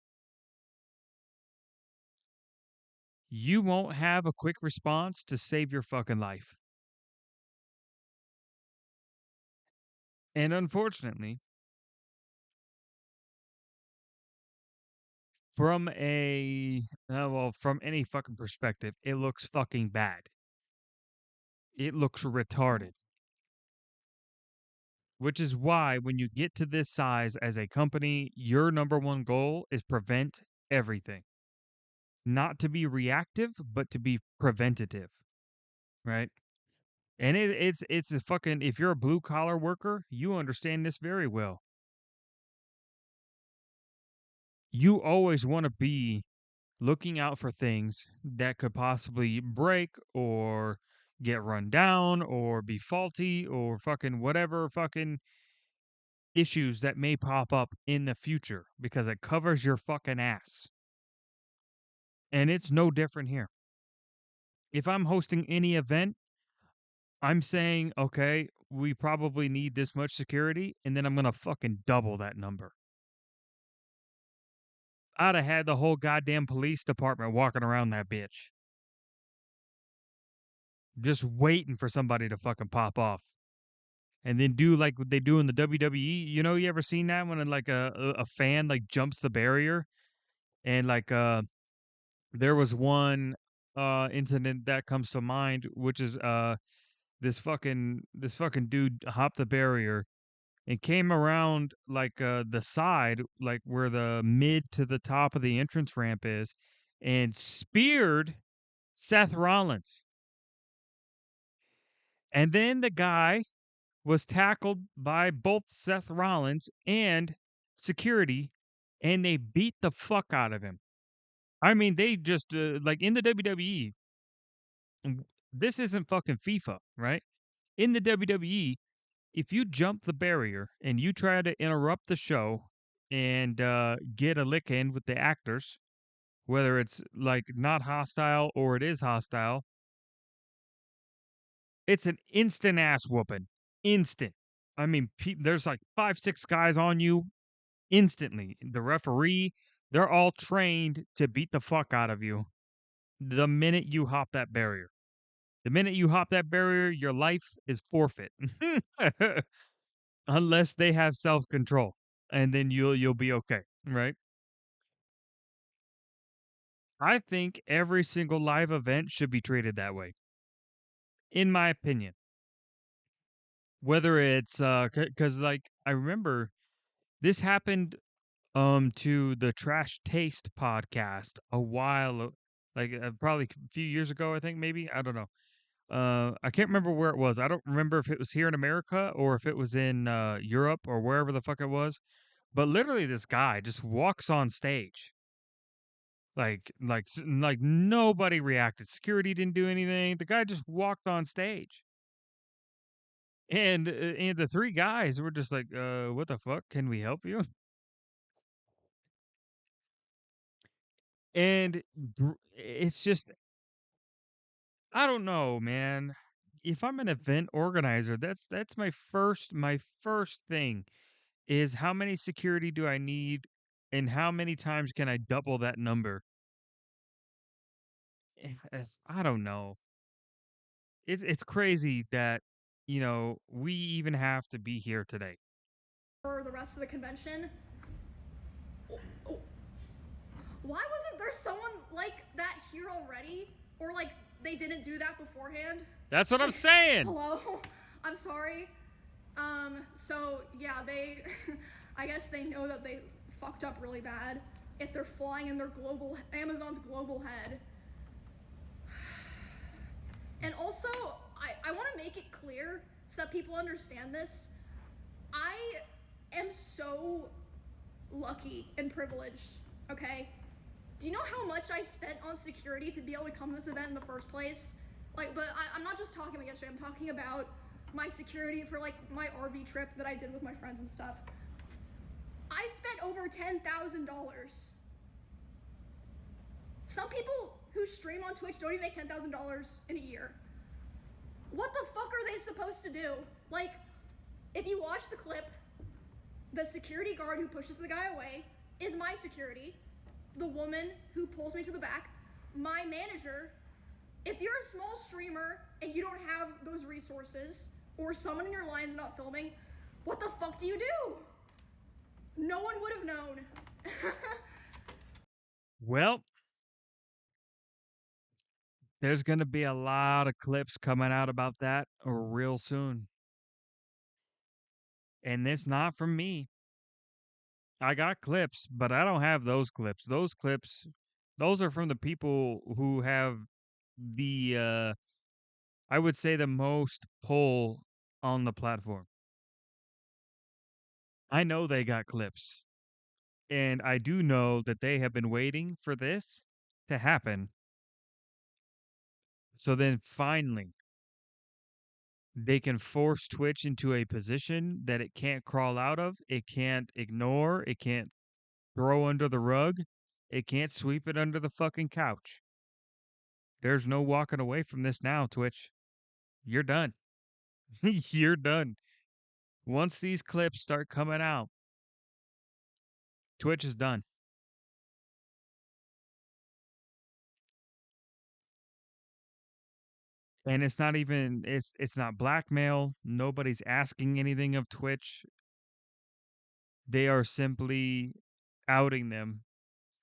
You won't have a quick response to save your fucking life. And unfortunately, from from any fucking perspective, it looks fucking bad. It looks retarded. Which is why when you get to this size as a company, your number one goal is prevent everything. Not to be reactive, but to be preventative, right? And it's a fucking, if you're a blue collar worker, you understand this very well. You always want to be looking out for things that could possibly break or get run down or be faulty or fucking whatever fucking issues that may pop up in the future because it covers your fucking ass. And it's no different here. If I'm hosting any event, I'm saying, okay, we probably need this much security, and then I'm going to fucking double that number. I'd have had the whole goddamn police department walking around that bitch. Just waiting for somebody to fucking pop off. And then do like what they do in the WWE. You know, you ever seen that when like a fan like jumps the barrier and like there was one incident that comes to mind, which is this fucking dude hopped the barrier and came around like the side, like where the mid to the top of the entrance ramp is, and speared Seth Rollins. And then the guy was tackled by both Seth Rollins and security, and they beat the fuck out of him. I mean, they just like in the WWE. This isn't fucking FIFA, right? In the WWE, if you jump the barrier and you try to interrupt the show and get a lick in with the actors, whether it's like not hostile or it is hostile, it's an instant ass whooping. Instant. I mean, there's like 5, 6 guys on you instantly. The referee, they're all trained to beat the fuck out of you the minute you hop that barrier. The minute you hop that barrier, your life is forfeit. Unless they have self-control, and then you'll be okay, right? I think every single live event should be treated that way, in my opinion. Whether it's because like I remember this happened to the Trash Taste podcast a while like probably a few years ago, I think, maybe, I don't know. I can't remember where it was. I don't remember if it was here in America or if it was in Europe or wherever the fuck it was. But literally, this guy just walks on stage, like nobody reacted. Security didn't do anything. The guy just walked on stage, and the three guys were just like, "What the fuck? Can we help you?" And it's just, I don't know, man. If I'm an event organizer, that's my first thing is how many security do I need and how many times can I double that number? I don't know. It's crazy that we even have to be here today. For the rest of the convention. Oh, why wasn't there someone like that here already? Or like they didn't do that beforehand? That's what I'm saying. Hello? I'm sorry. So yeah, they I guess they know that they fucked up really bad if they're flying in their Amazon's global head. And also, I want to make it clear so that people understand this. I am so lucky and privileged, okay? Do you know how much I spent on security to be able to come to this event in the first place? Like, but I'm not just talking about yesterday, I'm talking about my security for like my RV trip that I did with my friends and stuff. I spent over $10,000. Some people who stream on Twitch don't even make $10,000 in a year. What the fuck are they supposed to do? Like, if you watch the clip, the security guard who pushes the guy away is my security. The woman who pulls me to the back, my manager. If you're a small streamer and you don't have those resources, or someone in your line's not filming, what the fuck do you do? No one would have known. Well, there's going to be a lot of clips coming out about that real soon. And it's not from me. I got clips, but I don't have those clips. Those are from the people who have the I would say the most pull on the platform. I know they got clips. And I do know that they have been waiting for this to happen. So then finally, they can force Twitch into a position that it can't crawl out of, it can't ignore, it can't throw under the rug, it can't sweep it under the fucking couch. There's no walking away from this now, Twitch. You're done. You're done. Once these clips start coming out, Twitch is done. And it's not even it's not blackmail. Nobody's asking anything of Twitch. They are simply outing them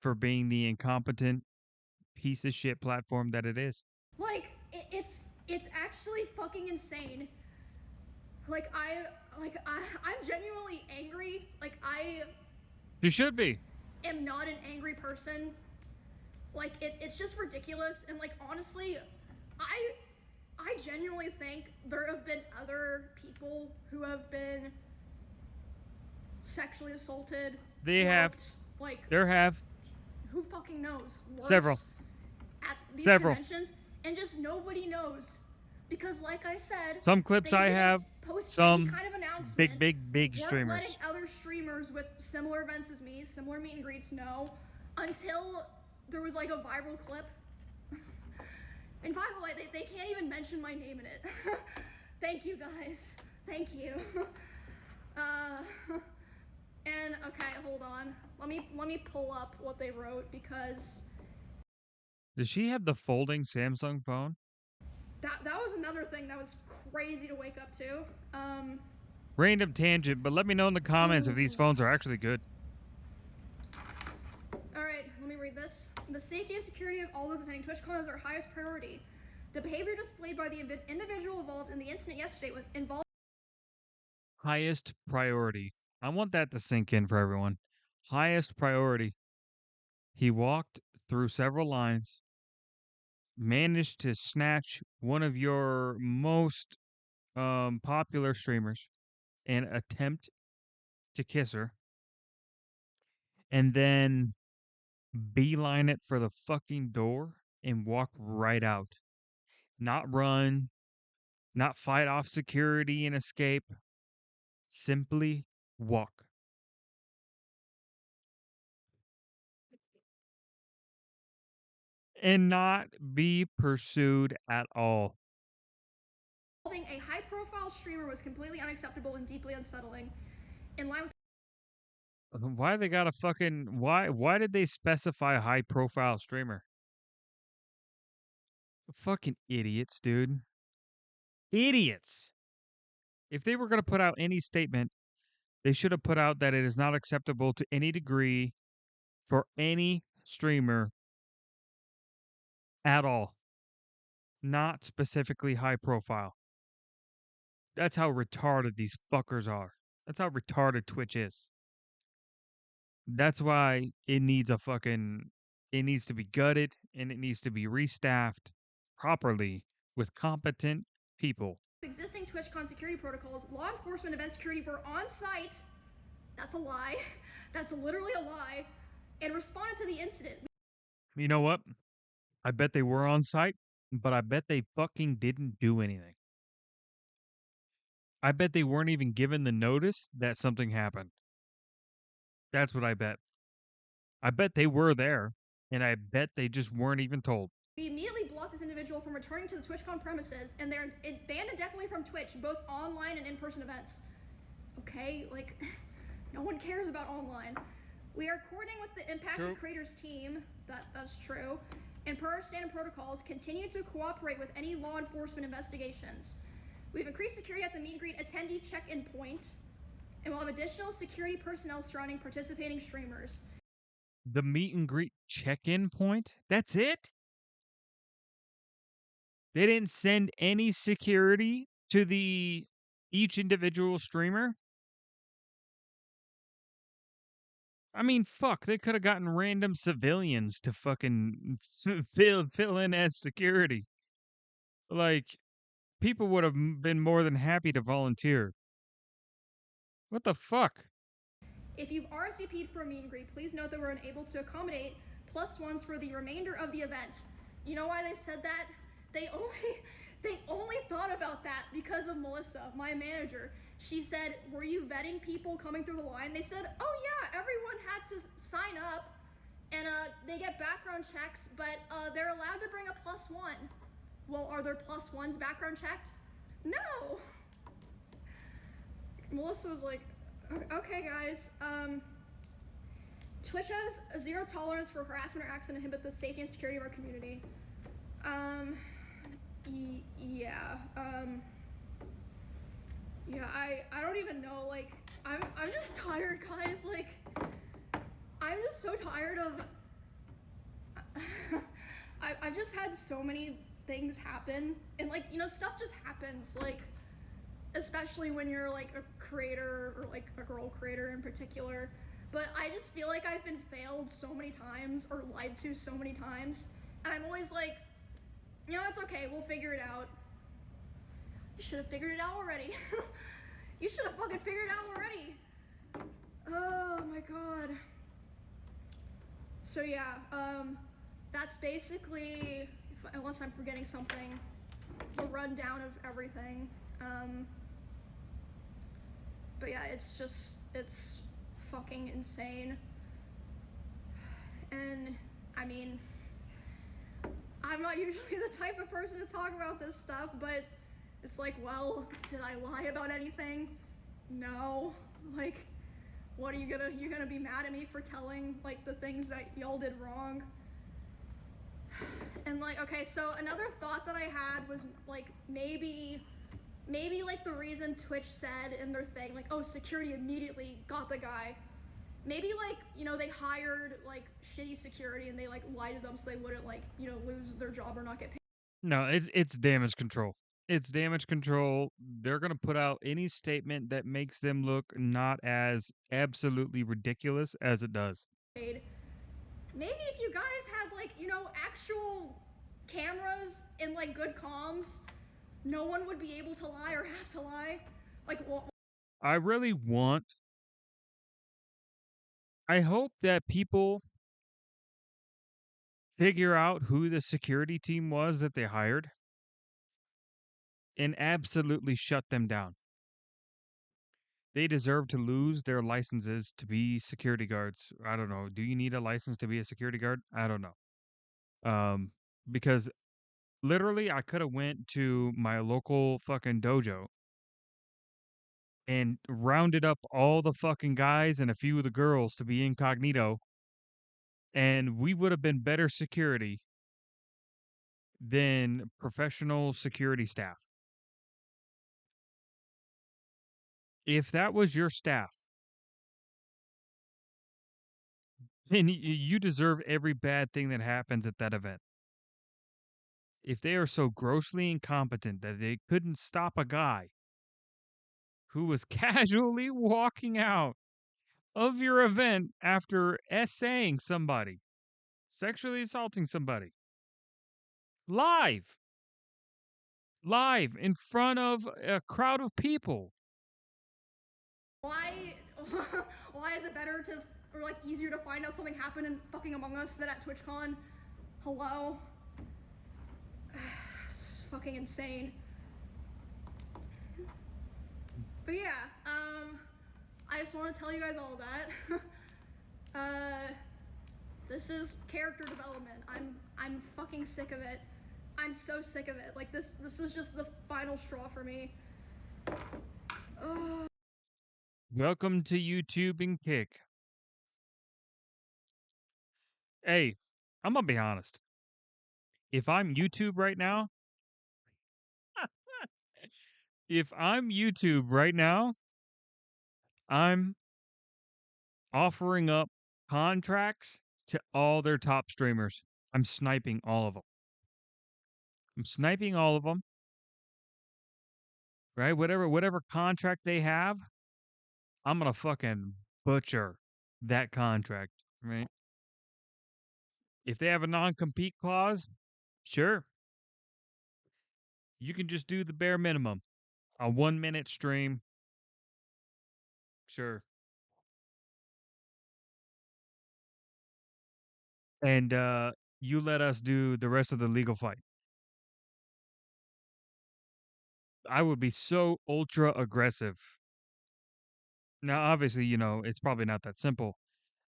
for being the incompetent piece of shit platform that it is. Like, it's actually fucking insane. I'm genuinely angry. Like, I You should be. am not an angry person. Like, it's just ridiculous. And like, honestly, I genuinely think there have been other people who have been sexually assaulted. They have. Raped, like, There have. who fucking knows? Worse Several. At these Several. conventions, and just nobody knows. Because like I said, Some clips they I didn't have, post some any kind of announcement, big weren't streamers. letting other streamers with similar events as me, similar meet and greets know, until there was like a viral clip. And by the way, they can't even mention my name in it. Thank you guys. Thank you. And okay, hold on. Let me pull up what they wrote because Does she have the folding Samsung phone? that was another thing that was crazy to wake up to. Random tangent, but let me know in the comments if these phones are actually good. Alright, let me read this. The safety and security of all those attending TwitchCon is our highest priority. The behavior displayed by the individual involved in the incident yesterday involved Highest priority. I want that to sink in for everyone. Highest priority. He walked through several lines, managed to snatch one of your most popular streamers and attempt to kiss her, and then beeline it for the fucking door and walk right out. Not run, not fight off security and escape. Simply walk. And not be pursued at all. Involving a high-profile streamer was completely unacceptable and deeply unsettling. In line with Why they got a fucking why did they specify high profile streamer? Fucking idiots, dude. Idiots. If they were going to put out any statement, they should have put out that it is not acceptable to any degree for any streamer at all. Not specifically high profile. That's how retarded these fuckers are. That's how retarded Twitch is. That's why it needs it needs to be gutted and it needs to be restaffed properly with competent people. existing TwitchCon security protocols, law enforcement event security were on site. That's a lie. That's literally a lie. And responded to the incident. You know what? I bet they were on site, but I bet they fucking didn't do anything. I bet they weren't even given the notice that something happened. That's what I bet. I bet they were there, and I bet they just weren't even told. We immediately blocked this individual from returning to the TwitchCon premises, and they're banned indefinitely from Twitch, both online and in-person events. Okay, like, no one cares about online. We are coordinating with the impacted creators team, that's true, and per our standard protocols, continue to cooperate with any law enforcement investigations. We've increased security at the meet and greet attendee check-in point, and we'll have additional security personnel surrounding participating streamers. The meet and greet check-in point? That's it? They didn't send any security to each individual streamer? I mean, fuck, they could have gotten random civilians to fucking fill in as security. Like, people would have been more than happy to volunteer. What the fuck? If you've RSVP'd for a meet and greet, please note that we're unable to accommodate +1s for the remainder of the event. You know why they said that? They only thought about that because of Melissa, my manager. She said, were you vetting people coming through the line? They said, oh yeah, everyone had to sign up and they get background checks, but they're allowed to bring a +1. Well, are there +1s background checked? No. Melissa was like, okay guys, Twitch has a zero tolerance for harassment or acts that inhibit the safety and security of our community. Yeah, I don't even know, like, I'm just tired, guys, like, I'm just so tired of, I've just had so many things happen, and, like, you know, stuff just happens, like, especially when you're, like, a creator, or, like, a girl creator in particular, but I just feel like I've been failed so many times, or lied to so many times, and I'm always like, you know, it's okay, we'll figure it out. You should have figured it out already. You should have fucking figured it out already. Oh my god. So yeah, that's basically, unless I'm forgetting something, a rundown of everything. But yeah, it's fucking insane. And, I mean, I'm not usually the type of person to talk about this stuff, but it's like, well, did I lie about anything? No. Like, what are you gonna be mad at me for telling, like, the things that y'all did wrong? And, like, okay, so another thought that I had was, like, maybe, like, the reason Twitch said in their thing, like, oh, security immediately got the guy. Maybe, like, you know, they hired, like, shitty security and they, like, lied to them so they wouldn't, like, you know, lose their job or not get paid. No, it's damage control. It's damage control. They're going to put out any statement that makes them look not as absolutely ridiculous as it does. Maybe if you guys had, like, you know, actual cameras and, like, good comms, no one would be able to lie or have to lie. Like, I really want, I hope that people figure out who the security team was that they hired and absolutely shut them down. They deserve to lose their licenses to be security guards. I don't know. Do you need a license to be a security guard? I don't know. Because literally I could have went to my local fucking dojo and rounded up all the fucking guys and a few of the girls to be incognito, and we would have been better security than professional security staff. If that was your staff, then you deserve every bad thing that happens at that event. If they are so grossly incompetent that they couldn't stop a guy who was casually walking out of your event after essaying somebody, sexually assaulting somebody, live, live in front of a crowd of people. why, why is it better to, or like easier to find out something happened in fucking Among Us than at TwitchCon? Hello? It's fucking insane. But yeah, I just want to tell you guys all that. This is character development. I'm fucking sick of it. I'm so sick of it. Like this was just the final straw for me. Welcome to YouTube and Kick. Hey, I'm gonna be honest. If I'm YouTube right now, if I'm YouTube right now, I'm offering up contracts to all their top streamers. I'm sniping all of them. I'm sniping all of them. Right? Whatever contract they have, I'm gonna fucking butcher that contract. Right? If they have a non-compete clause, sure. You can just do the bare minimum. A 1 minute stream. Sure. And you let us do the rest of the legal fight. I would be so ultra aggressive. Now, obviously, you know, it's probably not that simple.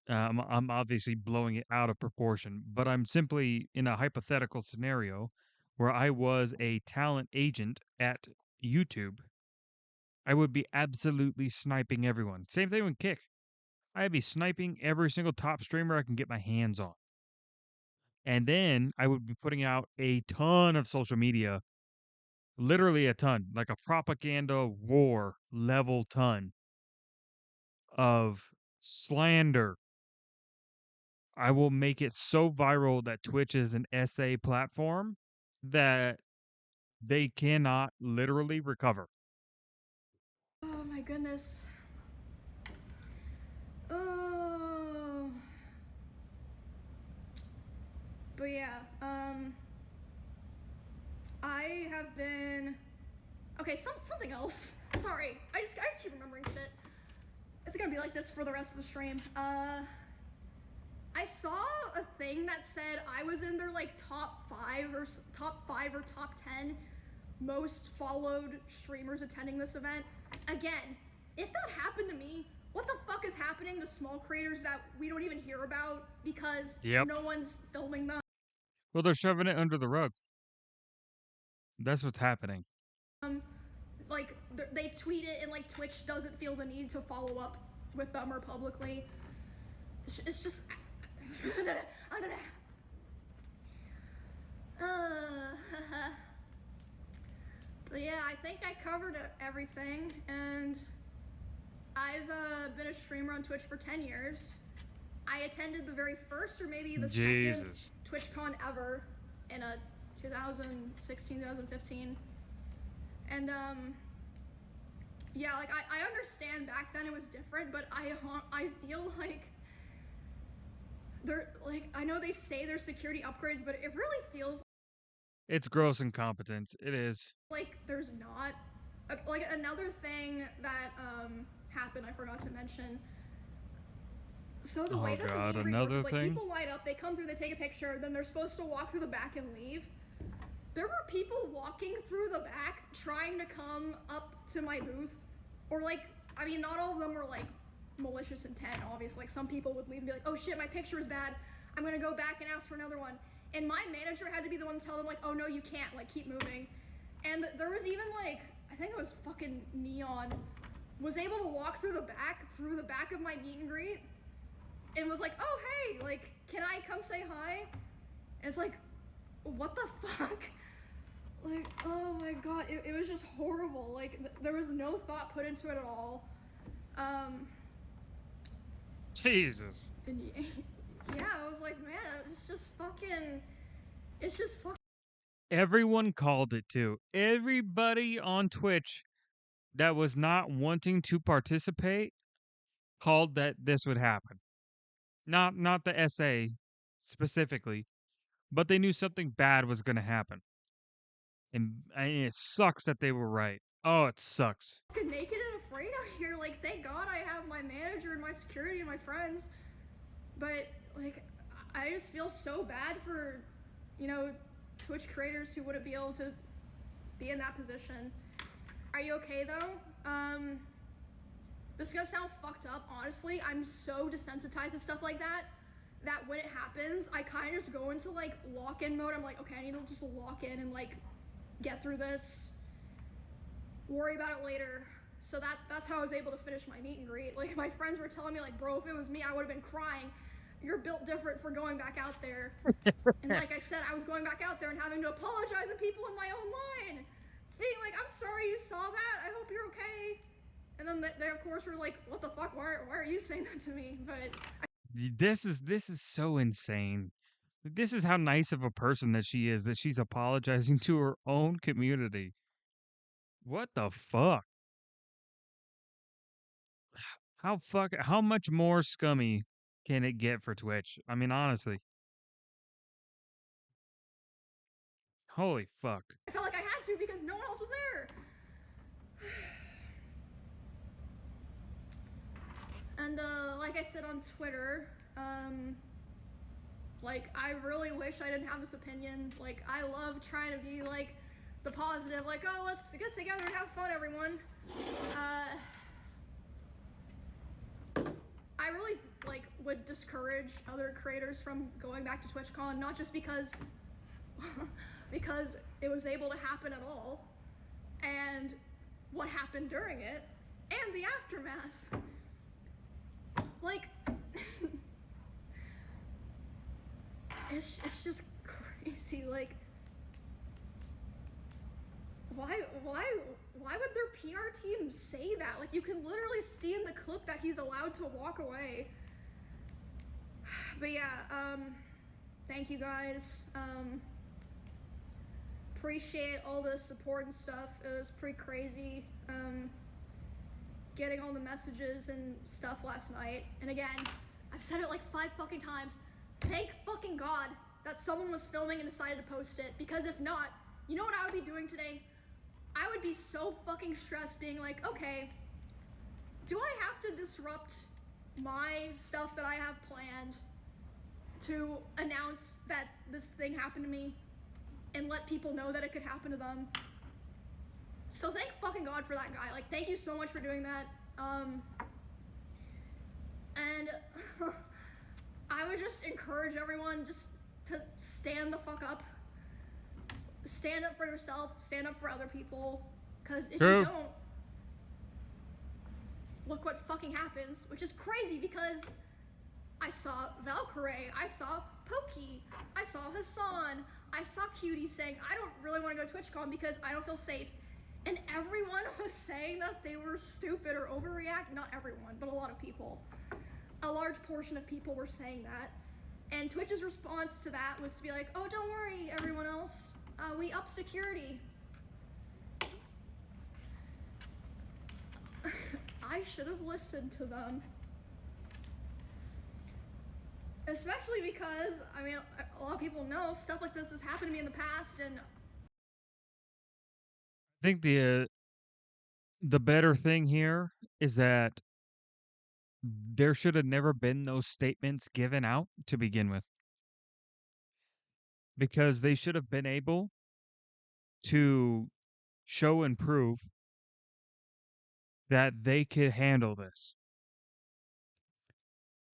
I'm obviously blowing it out of proportion, but I'm simply in a hypothetical scenario where I was a talent agent at YouTube. I would be absolutely sniping everyone. Same thing with Kick. I'd be sniping every single top streamer I can get my hands on. And then I would be putting out a ton of social media, literally a ton, like a propaganda war level ton of slander. I will make it so viral that Twitch is an SA platform that they cannot literally recover. Oh my goodness. Oh. But yeah, I have been. Okay, something else. Sorry, I just keep remembering shit. It's gonna be like this for the rest of the stream. I saw a thing that said I was in their like top 5 or top 10 most followed streamers attending this event. Again, if that happened to me, what the fuck is happening to small creators that we don't even hear about because no one's filming them? Well, they're shoving it under the rug. That's what's happening. Like they tweet it and like Twitch doesn't feel the need to follow up with them or publicly. It's just I don't know. But yeah, I think I covered everything, and I've been a streamer on Twitch for 10 years. I attended the very first or maybe the second TwitchCon ever in 2016, 2015. And yeah, like I understand back then it was different, but I feel like they're like, I know they say they're security upgrades, but it really feels It's gross incompetence. It is. like there's not. Like another thing that happened, I forgot to mention. So the way that the meet and greet works, like people line up, they come through, they take a picture, then they're supposed to walk through the back and leave. There were people walking through the back trying to come up to my booth, or like, I mean, not all of them were like malicious intent, obviously. Like some people would leave and be like, oh shit, my picture is bad, I'm gonna go back and ask for another one. And my manager had to be the one to tell them like, oh no, you can't, like keep moving. And there was even like, I think it was fucking Neon, was able to walk through the back of my meet and greet, and was like, oh hey, like, can I come say hi? And it's like, what the fuck? Like, oh my god, it was just horrible. Like, there was no thought put into it at all. Jesus. And yeah, I was like, man, it's just fucking. Everyone called it too. Everybody on Twitch that was not wanting to participate called that this would happen. Not the SA specifically, but they knew something bad was going to happen. And it sucks that they were right. Oh, it sucks. Fucking naked and afraid out here. Like, thank God I have my manager and my security and my friends. But, like, I just feel so bad for, you know, Twitch creators who wouldn't be able to be in that position. Are you okay, though? This is gonna sound fucked up, honestly. I'm so desensitized to stuff like that, that when it happens, I kind of just go into, like, lock-in mode. I'm like, okay, I need to just lock in and, like, get through this, worry about it later. So that's how I was able to finish my meet and greet. Like, my friends were telling me, like, bro, if it was me, I would have been crying. You're built different for going back out there. And like I said, I was going back out there and having to apologize to people in my own line, being like, I'm sorry you saw that, I hope you're okay. And then they of course were like, what the fuck, why are you saying that to me? But this is so insane. This is how nice of a person that she is, that she's apologizing to her own community. What the fuck? How much more scummy can it get for Twitch? I mean, honestly. Holy fuck. I felt like I had to because no one else was there. And like I said on Twitter, like, I really wish I didn't have this opinion. Like, I love trying to be like the positive, like, oh, let's get together and have fun, everyone. I really like would discourage other creators from going back to TwitchCon, not just because because it was able to happen at all, and what happened during it, and the aftermath. Like, it's just crazy. Like, why would their PR team say that? Like, you can literally see in the clip that he's allowed to walk away. But yeah, thank you guys. Appreciate all the support and stuff. It was pretty crazy. Getting all the messages and stuff last night. And again, I've said it like 5 fucking times. Thank fucking God that someone was filming and decided to post it, because if not, you know what I would be doing today? I would be so fucking stressed, being like, okay, do I have to disrupt my stuff that I have planned to announce that this thing happened to me and let people know that it could happen to them? So thank fucking God for that guy. Like, thank you so much for doing that. And I would just encourage everyone just to stand the fuck up. Stand up for yourself, stand up for other people, because if you don't, look what fucking happens, which is crazy, because I saw Valkyrie, I saw Pokey, I saw Hassan, I saw Cutie saying, I don't really want to go to TwitchCon because I don't feel safe. And everyone was saying that they were stupid or overreact. Not everyone, but a lot of people. A large portion of people were saying that. And Twitch's response to that was to be like, oh, don't worry, everyone else. We up security. I should have listened to them. Especially because, I mean, a lot of people know stuff like this has happened to me in the past, and I think the better thing here is that there should have never been those statements given out to begin with, because they should have been able to show and prove that they could handle this.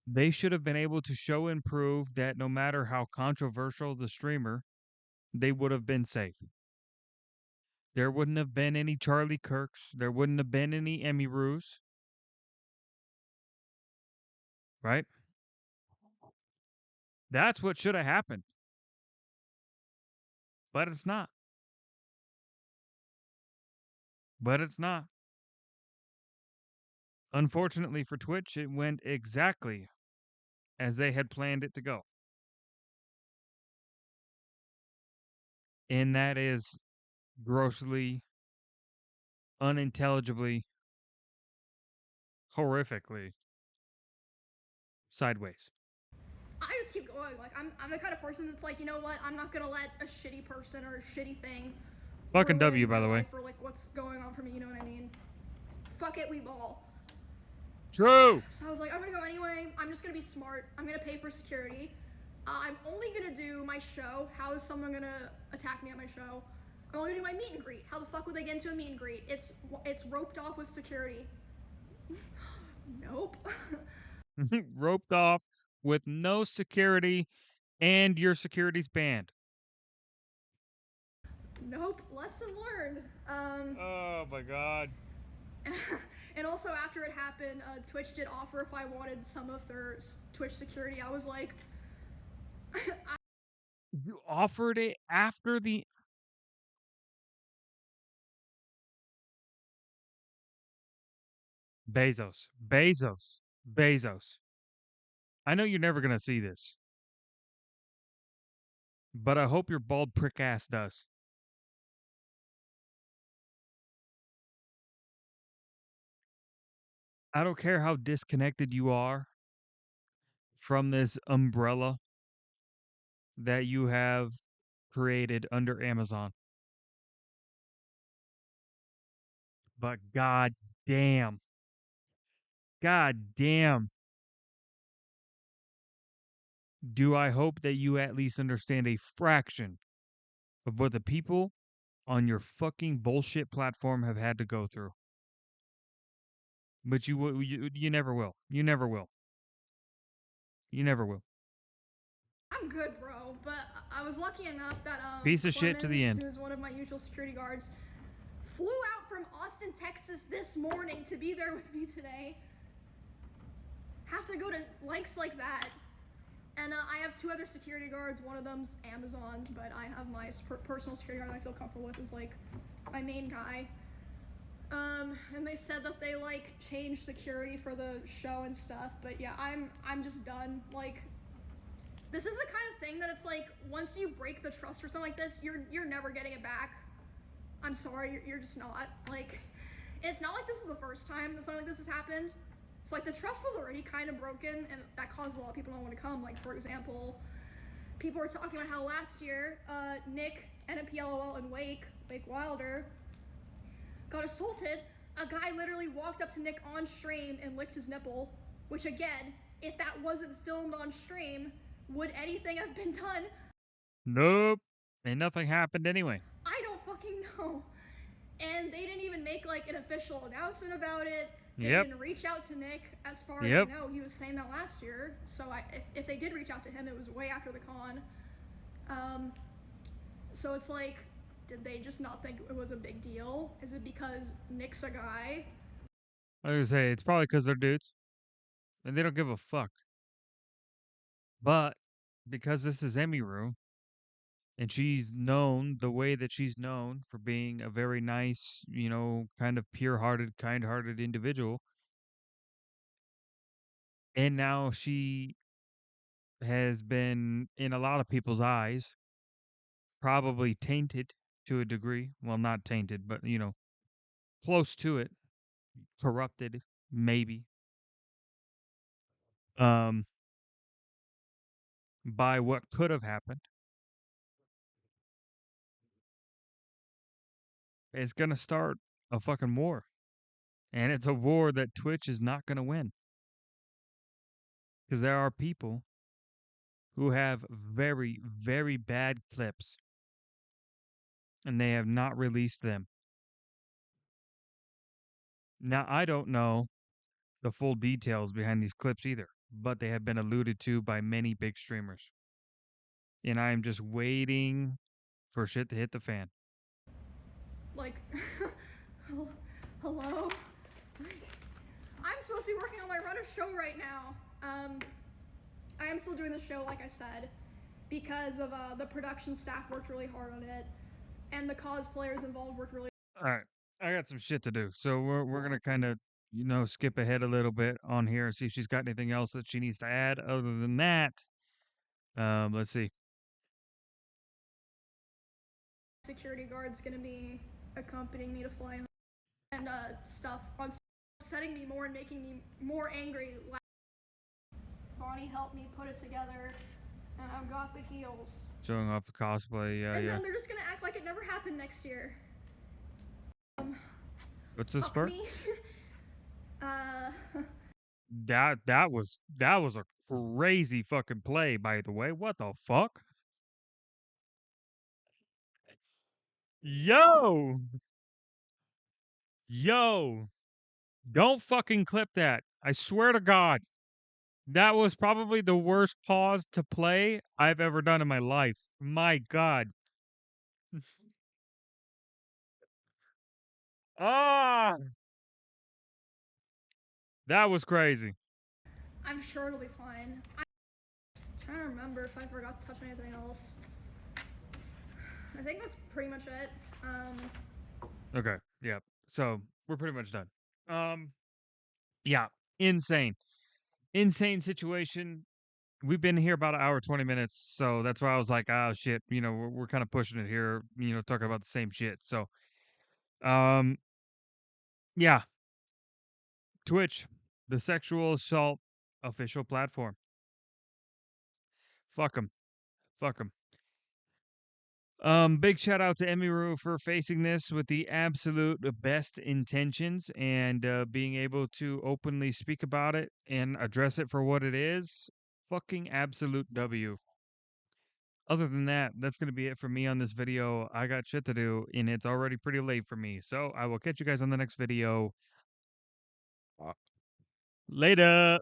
They should have been able to show and prove that no matter how controversial the streamer, they would have been safe. There wouldn't have been any Charlie Kirks. There wouldn't have been any Emirus, right? That's what should have happened. But it's not. But it's not. Unfortunately for Twitch, it went exactly as they had planned it to go. And that is grossly, unintelligibly, horrifically sideways. I just keep going. Like, I'm the kind of person that's like, you know what? I'm not gonna let a shitty person or a shitty thing Fucking ruin W, by my the way. life or like what's going on for me. You know what I mean? Fuck it, we ball. True. So I was like, I'm gonna go anyway. I'm just gonna be smart. I'm gonna pay for security. I'm only gonna do my show. How is someone gonna attack me at my show? I'm only gonna do my meet and greet. How the fuck would they get into a meet and greet? It's roped off with security. Nope. Roped off with no security, and your security's banned. Nope. Lesson learned. Oh my god. And also after it happened, Twitch did offer if I wanted some of their Twitch security. I was like, You offered it after the. Bezos. Bezos. Bezos. I know you're never going to see this, but I hope your bald prick ass does. I don't care how disconnected you are from this umbrella that you have created under Amazon. But god damn. God damn. Do I hope that you at least understand a fraction of what the people on your fucking bullshit platform have had to go through. But you never will. You never will. You never will. I'm good, bro. But I was lucky enough that Piece of shit to the end. who's one of my usual security guards, flew out from Austin, Texas this morning to be there with me today. Have to go to lengths like that. And I have two other security guards. One of them's Amazon's, but I have my personal security guard I feel comfortable with is like my main guy. And they said that they like changed security for the show and stuff. But yeah, I'm just done. Like, this is the kind of thing that it's like once you break the trust for something like this, you're never getting it back. I'm sorry, you're just not. Like, it's not like this is the first time that something like this has happened. So like the trust was already kind of broken, and that caused a lot of people not want to come. Like, for example, people were talking about how last year, Nick, NMPLOL, and Wake Wilder, got assaulted. A guy literally walked up to Nick on stream and licked his nipple, which again, if that wasn't filmed on stream, would anything have been done? Nope. And nothing happened anyway. I don't fucking know. And they didn't even make like an official announcement about it. They didn't reach out to Nick. As far as I know, he was saying that last year. So if they did reach out to him, it was way after the con. So it's like, did they just not think it was a big deal? Is it because Nick's a guy? I was gonna say, it's probably because they're dudes. And they don't give a fuck. But because this is Emiru, and she's known the way that she's known for being a very nice, kind of pure-hearted, kind-hearted individual. And now she has been, in a lot of people's eyes, probably tainted to a degree. Well, not tainted, but, close to it. Corrupted, maybe, by what could have happened. It's gonna start a fucking war. And it's a war that Twitch is not gonna win. Because there are people who have very, very bad clips and they have not released them. Now, I don't know the full details behind these clips either, but they have been alluded to by many big streamers. And I am just waiting for shit to hit the fan. Like, hello? I'm supposed to be working on my Runner show right now. I am still doing the show, like I said, because of the production staff worked really hard on it, and the cosplayers involved worked really. All right, I got some shit to do, so we're gonna kind of skip ahead a little bit on here and see if she's got anything else that she needs to add. Other than that, let's see. Security guard's gonna be accompanying me to fly home and stuff on upsetting me more and making me more angry. Bonnie helped me put it together, and I've got the heels. Showing off the cosplay, yeah, and yeah. then they're just gonna act like it never happened next year. What's this part? Me. That was a crazy fucking play, by the way. What the fuck? Yo! Yo! Don't fucking clip that. I swear to God. That was probably the worst pause to play I've ever done in my life. My God. Ah! That was crazy. I'm sure it'll be fine. I'm trying to remember if I forgot to touch anything else. I think that's pretty much it. Okay. Yeah. So we're pretty much done. Yeah. Insane. Insane situation. We've been here about an hour 20 minutes, so that's why I was like, oh shit, we're kind of pushing it here, talking about the same shit. So um yeah, Twitch, the sexual assault official platform. Fuck them. Fuck them. Big shout out to Emiru for facing this with the absolute best intentions and being able to openly speak about it and address it for what it is. Fucking absolute W. Other than that, that's going to be it for me on this video. I got shit to do, and it's already pretty late for me. So I will catch you guys on the next video. Later.